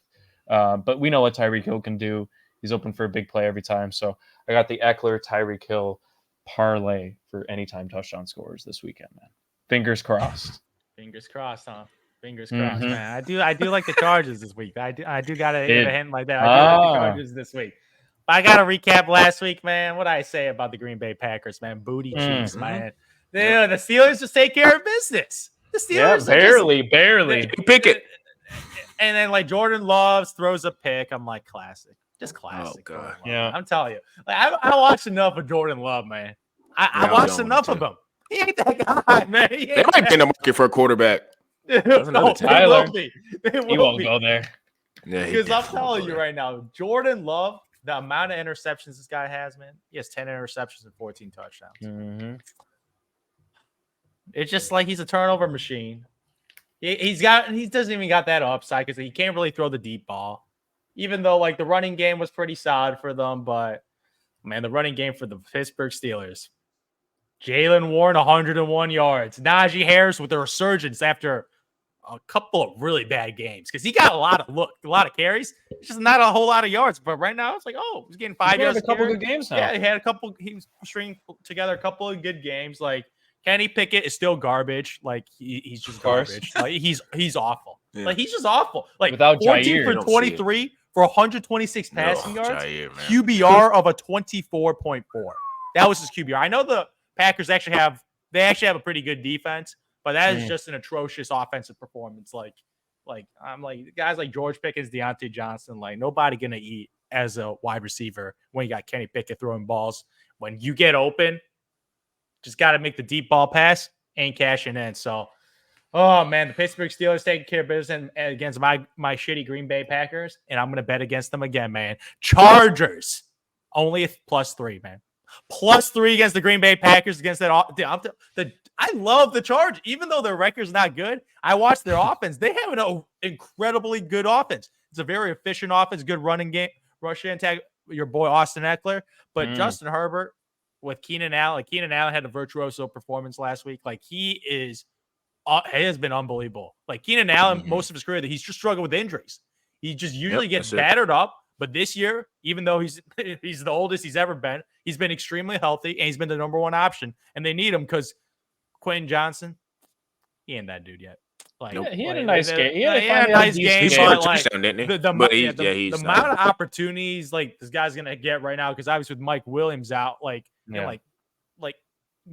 But we know what Tyreek Hill can do. He's open for a big play every time. So I got the Eckler, Tyreek Hill parlay for anytime touchdown scores this weekend, man. Fingers crossed. Fingers crossed, huh? Fingers crossed, man. I do like the Chargers this week. I do got a hint like that. I do like the Chargers this week. But I got to recap last week, man. What did I say about the Green Bay Packers, man? Booty Chiefs, man. The Steelers just take care of business. The Steelers barely. Pick it. And then like Jordan Love throws a pick. I'm like, classic. Just classic. Oh, God. Yeah. I'm telling you. Like, I watched enough of Jordan Love, man. I watched enough of him. He ain't that guy, man. They might be in the market for a quarterback. No, Tyler. They He won't go there. Yeah, Because I'm telling you right now, Jordan Love, the amount of interceptions this guy has, man, he has 10 interceptions and 14 touchdowns. It's just like he's a turnover machine. He doesn't even got that upside because he can't really throw the deep ball. Even though like the running game was pretty solid for them, but man, the running game for the Pittsburgh Steelers. Jalen Warren, 101 yards. Najee Harris with a resurgence after a couple of really bad games because he got a lot of carries. It's just not a whole lot of yards. But right now, it's like, oh, he's getting 5 yards. A couple good games now. Yeah, he was stringing together a couple of good games. Like Kenny Pickett is still garbage. Like he's just garbage. Like he's awful. Yeah. Like he's just awful. Like without 14 Jair, for 23 for 126 passing yards. Jair, QBR of a 24.4. That was his QBR. I know the Packers actually have a pretty good defense, but that is just an atrocious offensive performance. Like I'm like guys like George Pickens, Deontay Johnson, like nobody gonna eat as a wide receiver when you got Kenny Pickett throwing balls. When you get open, just got to make the deep ball pass and cashing in. So, oh man, the Pittsburgh Steelers taking care of business against my shitty Green Bay Packers, and I'm gonna bet against them again, man. Chargers only a +3, man. +3 against the Green Bay Packers against that. I love the Chargers, even though their record's not good. I watched their offense; they have an incredibly good offense. It's a very efficient offense, good running game, rushing attack. Your boy Austin Eckler, but Justin Herbert with Keenan Allen. Like Keenan Allen had a virtuoso performance last week. Like he has been unbelievable. Like Keenan Allen, most of his career, he's just struggled with injuries. He just usually gets battered up. But this year, even though he's the oldest he's ever been, he's been extremely healthy and he's been the number one option. And they need him because Quentin Johnson, he ain't that dude yet. Like he had a nice game. He had a nice game. He scored a touchdown, didn't he? The amount of opportunities like this guy's gonna get right now, because obviously with Mike Williams out, like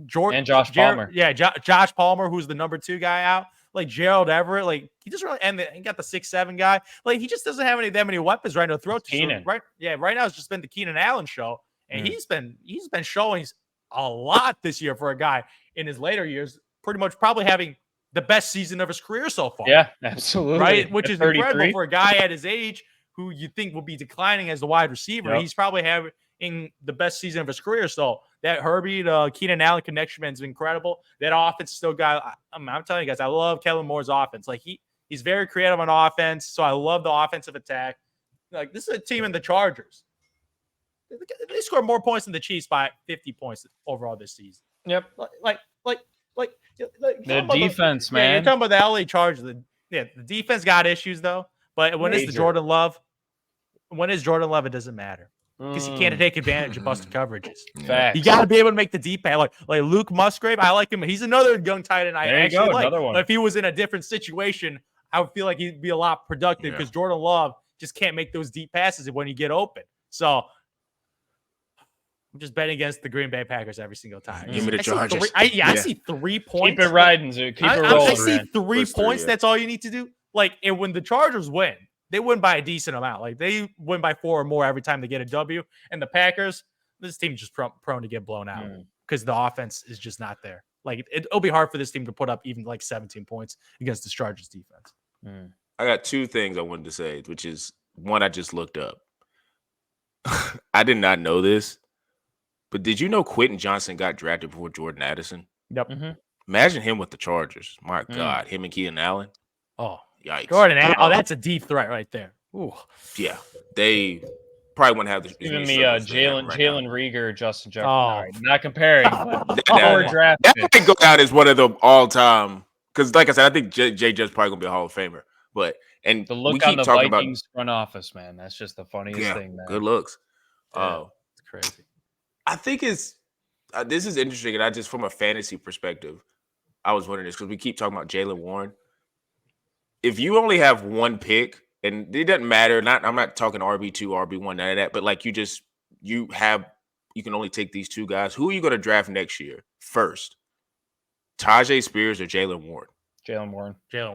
Jordan and Josh Palmer. Josh Palmer, who's the number 2 guy out. Like Gerald Everett, like he just really he got the 6'7" guy. Like he just doesn't have that many weapons right now to throw to. Keenan. So right now it's just been the Keenan Allen show, and he's been showing a lot this year for a guy in his later years, pretty much probably having the best season of his career so far. Yeah, absolutely. Right, which is incredible for a guy at his age who you think will be declining as the wide receiver. Yep. He's probably having the best season of his career. So that Herbie to Keenan Allen connection, man, is incredible. That offense still got. I'm telling you guys, I love Kellen Moore's offense. Like he's very creative on offense. So I love the offensive attack. Like this is a team in the Chargers. They scored more points than the Chiefs by 50 points overall this season. Yep. Like the defense, man. Yeah, you're talking about the LA Chargers. The defense got issues though. But when it's Jordan Love, it doesn't matter. Because he can't take advantage of busted coverages. Facts. You got to be able to make the deep pass. Like Luke Musgrave, I like him. He's another young tight end I actually like. One. But if he was in a different situation, I would feel like he'd be a lot productive because Jordan Love just can't make those deep passes when you get open. So I'm just betting against the Green Bay Packers every single time. Give me the Chargers. I see 3 points. Keep it riding, Zoo. Keep it rolling. I see 3 points. That's all you need to do. Like, and when the Chargers win, they win by a decent amount. Like they win by 4 or more every time they get a W. And the Packers, this team is just prone to get blown out because the offense is just not there. Like it'll be hard for this team to put up even like 17 points against the Chargers defense. I got 2 things I wanted to say, which is one I just looked up. I did not know this, but did you know Quentin Johnson got drafted before Jordan Addison? Yep. Imagine him with the Chargers. My God, him and Keenan Allen. Oh. Yikes. Jordan, that's a deep threat right there. Ooh. Yeah, they probably wouldn't have the. Even me, Jalen Rieger, Justin Jefferson. Oh. Right, not comparing. That might go down as one of the all-time. Because, like I said, I think Jay Jeff's probably gonna be a Hall of Famer. But the look on the Vikings front office, man, that's just the funniest thing. Man. Good looks. It's crazy. I think this is interesting, and I just from a fantasy perspective, I was wondering this because we keep talking about Jaylen Warren. if you only have one pick, and it doesn't matter. I'm not talking RB2, RB1, none of that. But like you can only take these two guys. Who are you going to draft next year first? Tajay Spears or Jalen Warren? Jalen Warren. Jalen.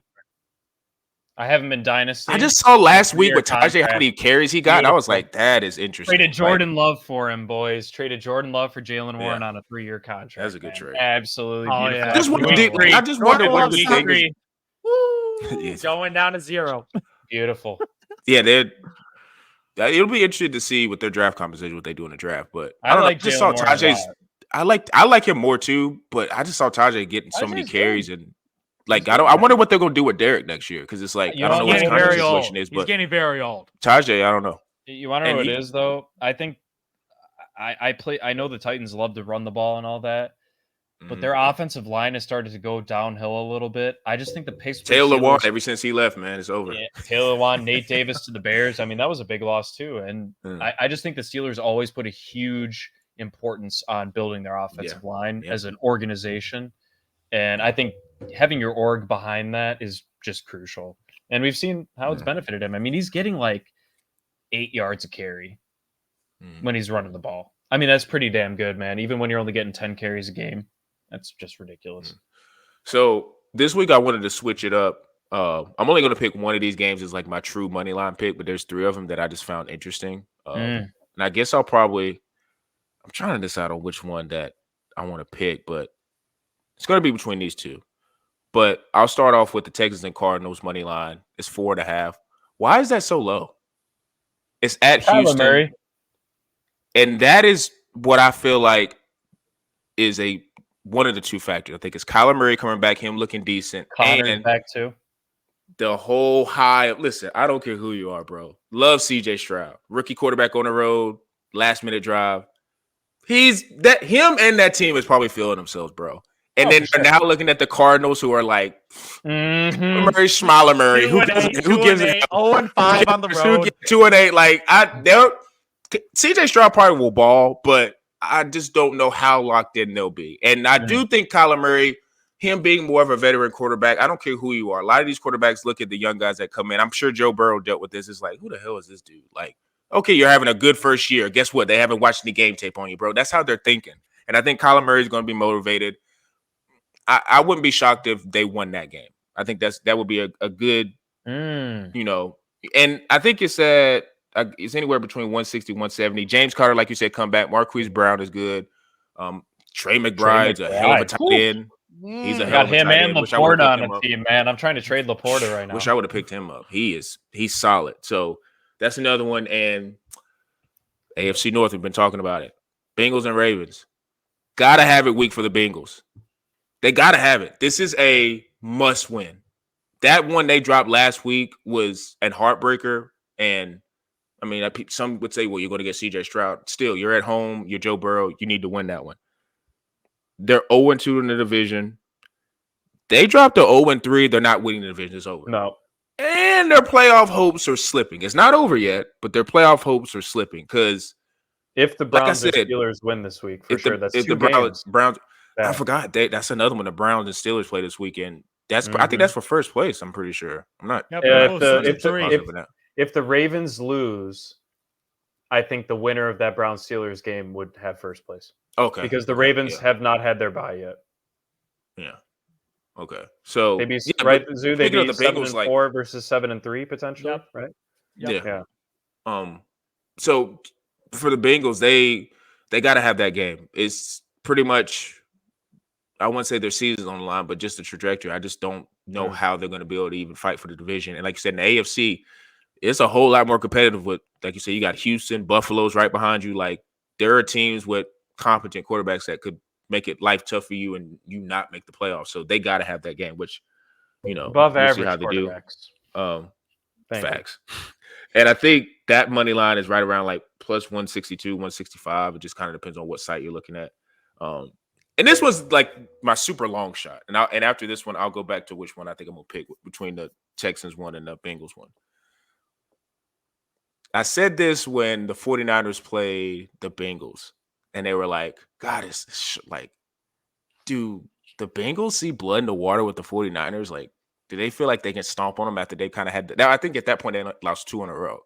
I haven't been dynasty. I just saw last week with Tajay contract. how many carries he got. And I was Beautiful. like, that is interesting. Traded Jordan Love for him, boys. Traded Jordan Love for Jalen Warren on a 3-year contract. That's a good trade. Absolutely Oh, beautiful. yeah. I just wonder what the thing is. Going down to 0. Beautiful. Yeah, it'll be interesting to see what their draft composition, what they do in the draft. But I don't know. I just saw Tajay's. I like him more too, but I just saw Tajay getting so many carries and like I wonder what they're gonna do with Derek next year because it's like I don't know what his contract situation is, but he's getting very old. Tajay, I don't know. You want to know what it is though? I think I know the Titans love to run the ball and all that, but their offensive line has started to go downhill a little bit. I just think the pace. Taylor Lewan, ever since he left, man, it's over. Yeah, Taylor Lewan, Nate Davis to the Bears. I mean, that was a big loss too, and I just think the Steelers always put a huge importance on building their offensive line as an organization, and I think having your org behind that is just crucial. And we've seen how it's benefited him. I mean, he's getting like 8 yards a carry when he's running the ball. I mean, that's pretty damn good, man. Even when you're only getting 10 carries a game, that's just ridiculous. So this week I wanted to switch it up. I'm only going to pick one of these games as like my true money line pick, but there's 3 of them that I just found interesting. And I guess I'm trying to decide on which one that I want to pick, but it's going to be between these two. But I'll start off with the Texans and Cardinals money line. It's 4.5. Why is that so low? It's at Houston. Murray. And that is what I feel like is one of the 2 factors. I think it's Kyler Murray coming back, him looking decent. Connor's back too. The whole high. Listen, I don't care who you are, bro. Love CJ Stroud. Rookie quarterback on the road, last minute drive. Him and that team is probably feeling themselves, bro. And then they're now looking at the Cardinals, who are like Murray, Schmaler Murray. Who gives it? 0-5 on the road. 2-8. Like CJ Stroud probably will ball, but I just don't know how locked in they'll be. And I do think Kyler Murray, him being more of a veteran quarterback, I don't care who you are. A lot of these quarterbacks look at the young guys that come in. I'm sure Joe Burrow dealt with this. It's like, who the hell is this dude? Like, okay, you're having a good first year. Guess what? They haven't watched any game tape on you, bro. That's how they're thinking. And I think Kyler Murray is going to be motivated. I wouldn't be shocked if they won that game. I think that would be a good, and I think it's anywhere between 160, 170. James Carter, like you said, come back. Marquise Brown is good. Trey McBride's a hell of a tight end. He's a hell of a tight end. Got him and Laporta on the team, man. I'm trying to trade Laporta right now. Wish I would have picked him up. He's solid. So that's another one. And AFC North, we've been talking about it. Bengals and Ravens. Gotta have it week for the Bengals. They got to have it. This is a must win. That one they dropped last week was a heartbreaker. And, I mean, some would say, well, you're going to get CJ Stroud. Still, you're at home. You're Joe Burrow. You need to win that one. They're 0-2 in the division. They dropped to 0-3. They're not winning the division. It's over. No. And their playoff hopes are slipping. It's not over yet, but their playoff hopes are slipping because if the Browns and Steelers win this week, for sure, that's 2 games. Browns. I forgot that's another one. The Browns and Steelers play this weekend. I think that's for first place. I'm pretty sure. I'm not. If the Ravens lose, I think the winner of that Browns Steelers game would have first place. Okay. Because the Ravens have not had their bye yet. Yeah. Okay. So they'd be right, Zoo. They'd be 7-4 versus 7-3 potentially, right? Yeah. So for the Bengals, they got to have that game. It's pretty much. I wouldn't say their season's on the line, but just the trajectory. I just don't know how they're going to be able to even fight for the division. And like you said, in the AFC, it's a whole lot more competitive with, like you said, you got Houston, Buffalo's right behind you. Like, there are teams with competent quarterbacks that could make it life tough for you and you not make the playoffs. So they got to have that game, which, above average how they quarterbacks. Facts. And I think that money line is right around like plus 162, 165. It just kind of depends on what site you're looking at. And this was like my super long shot. And after this one, I'll go back to which one I think I'm going to pick between the Texans one and the Bengals one. I said this when the 49ers played the Bengals. And they were like, God, it's like, do the Bengals see blood in the water with the 49ers? Like, do they feel like they can stomp on them after they kind of had? Now I think at that point they lost 2 in a row,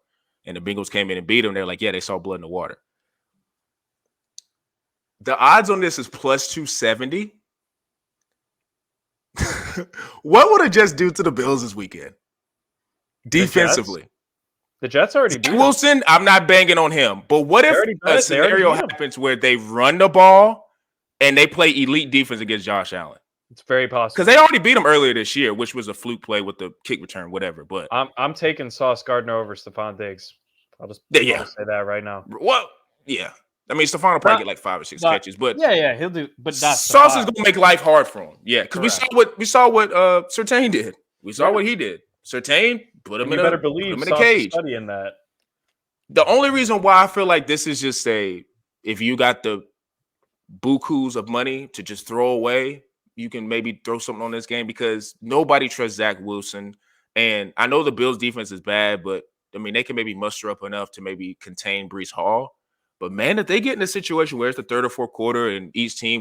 and the Bengals came in and beat them. They're like, yeah, they saw blood in the water. The odds on this is plus 270. What would it just do to the Bills this weekend? Defensively. The Jets already beat Wilson, I'm not banging on him. But what if a scenario happens where they run the ball and they play elite defense against Josh Allen? It's very possible. Because they already beat him earlier this year, which was a fluke play with the kick return, whatever. But I'm taking Sauce Gardner over Stephon Diggs. I'll just say that right now. Well, yeah. I mean, Stephon will probably get like 5 or 6 catches, but he'll do. But not Sauce is gonna make life hard for him. Yeah, because we saw what Surtain did. We saw what he did. Surtain put him in a cage. Studying that. The only reason why I feel like this is just if you got the bukus of money to just throw away, you can maybe throw something on this game because nobody trusts Zach Wilson. And I know the Bills defense is bad, but I mean they can maybe muster up enough to maybe contain Breece Hall. But man, if they get in a situation where it's the third or fourth quarter and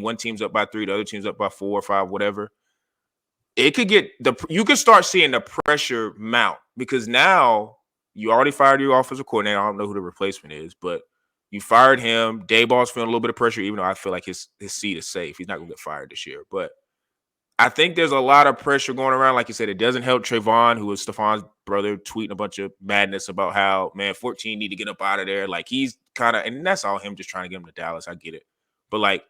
one team's up by 3, the other team's up by 4 or 5, whatever, it could you could start seeing the pressure mount because now you already fired your offensive coordinator. I don't know who the replacement is, but you fired him. Dayball's feeling a little bit of pressure, even though I feel like his seat is safe. He's not going to get fired this year. But I think there's a lot of pressure going around. Like you said, it doesn't help Trayvon, who is Stephon's brother, tweeting a bunch of madness about how, man, 14 need to get up out of there. Like he's kind of, and that's all him just trying to get him to Dallas. I get it. But like,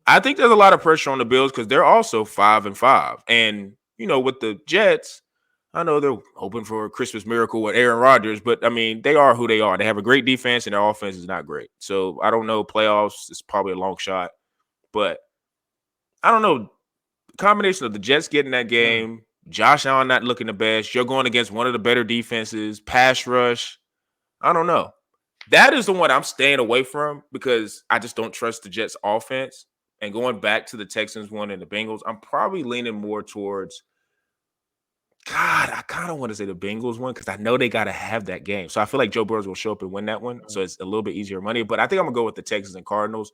I think there's a lot of pressure on the Bills because they're also 5-5. And, you know, with the Jets, I know they're hoping for a Christmas miracle with Aaron Rodgers, but I mean, they are who they are. They have a great defense and their offense is not great. So I don't know. Playoffs is probably a long shot, but I don't know. Combination of the Jets getting that game, Josh Allen not looking the best. You're going against one of the better defenses, pass rush. I don't know. That is the one I'm staying away from because I just don't trust the Jets offense. And going back to the Texans one and the Bengals, I'm probably leaning more towards, God, I kind of want to say the Bengals one because I know they got to have that game. So I feel like Joe Burrow will show up and win that one. So it's a little bit easier money. But I think I'm going to go with the Texans and Cardinals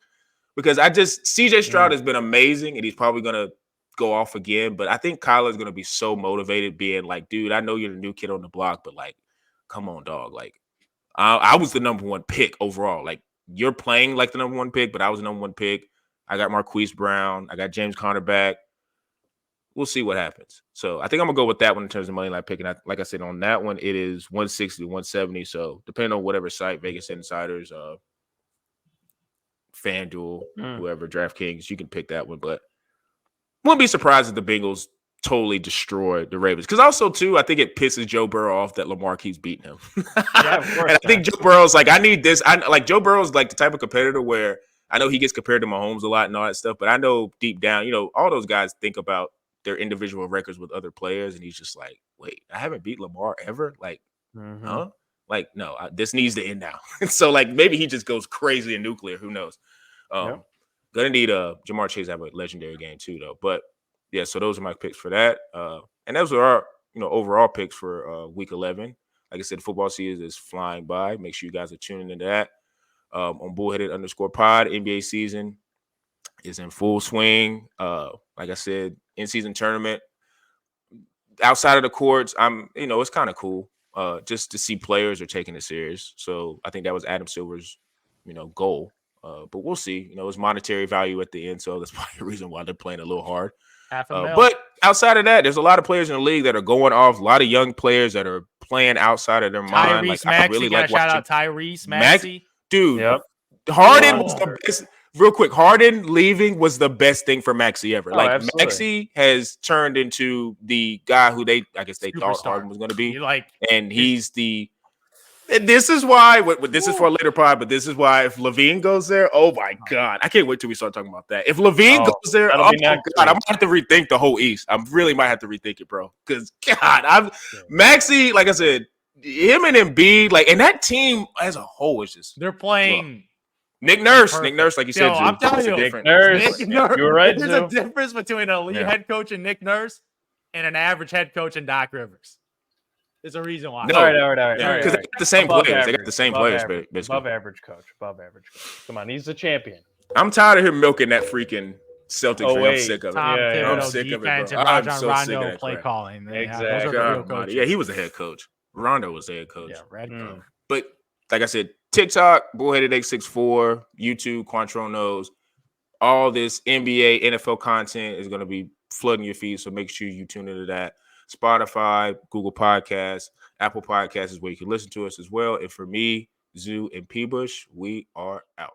because CJ Stroud has been amazing and he's probably going to go off again. But I think Kyler's going to be so motivated being like, dude, I know you're the new kid on the block, but like, come on, dog. Like, I was the number 1 pick overall. Like, you're playing like the number 1 pick, but I was the number 1 pick. I got Marquise Brown. I got James Conner back. We'll see what happens. So I think I'm going to go with that one in terms of money line picking. Like I said, on that one, it is 160 to 170. So depending on whatever site, Vegas Insiders, FanDuel, whoever, DraftKings, you can pick that one. But wouldn't be surprised if the Bengals totally destroy the Ravens. Because also, too, I think it pisses Joe Burrow off that Lamar keeps beating him. Yeah, of course. And I think Joe Burrow's like, I need this. Joe Burrow's like the type of competitor where I know he gets compared to Mahomes a lot and all that stuff, but I know deep down, you know, all those guys think about their individual records with other players, and he's just like, wait, I haven't beat Lamar ever? Like, huh? Like, no, this needs to end now. So, like, maybe he just goes crazy and nuclear. Who knows? Gonna need Jamar Chase to have a legendary game too, though. But yeah, so those are my picks for that. And those are our, overall picks for week 11. Like I said, the football season is flying by. Make sure you guys are tuning into that. On Bullheaded_pod, NBA season is in full swing. Like I said, in-season tournament. Outside of the courts, it's kind of cool just to see players are taking it serious. So I think that was Adam Silver's, goal. But we'll see. It's monetary value at the end, so that's probably the reason why they're playing a little hard. But outside of that, there's a lot of players in the league that are going off. A lot of young players that are playing outside of their mind. Like, I really like shout out Tyrese Maxey. Dude, yep. Harden was the best. Real quick, Harden leaving was the best thing for Maxey ever. Maxey has turned into the guy who they thought Harden was going to be. And he's the. This is why. This is for a later pod, but this is why if Levine goes there, oh my God, I can't wait till we start talking about that. If Levine goes there, oh my God, I might have to rethink the whole East. I really might have to rethink it, bro. Because God, Maxey, like I said, him and Embiid, and that team as a whole is just they're playing. Nick Nurse, like you said, I'm telling you, Nick Nurse. You were right. There's a difference between an elite head coach and Nick Nurse and an average head coach and Doc Rivers. There's a reason why. No, all right. Because they got the same players. They got the same players, basically. Above average coach. Come on, he's the champion. I'm tired of him milking that freaking Celtics Oh, fan. I'm wait. sick of it. Tom Yeah, Thibodeau I'm sick of it, bro. defense and I'm Rajon so sick of Rondo that play crap. calling. Yeah, those Exactly. are the God real almighty. coaches. Yeah, he was the head coach. Rondo was the head coach. Yeah, red coach. But like I said, TikTok, Bullheaded864, YouTube, Quantron knows. All this NBA, NFL content is going to be flooding your feed, so make sure you tune into that. Spotify, Google Podcasts, Apple Podcasts is where you can listen to us as well. And for me, Zoo, and P. Bush, we are out.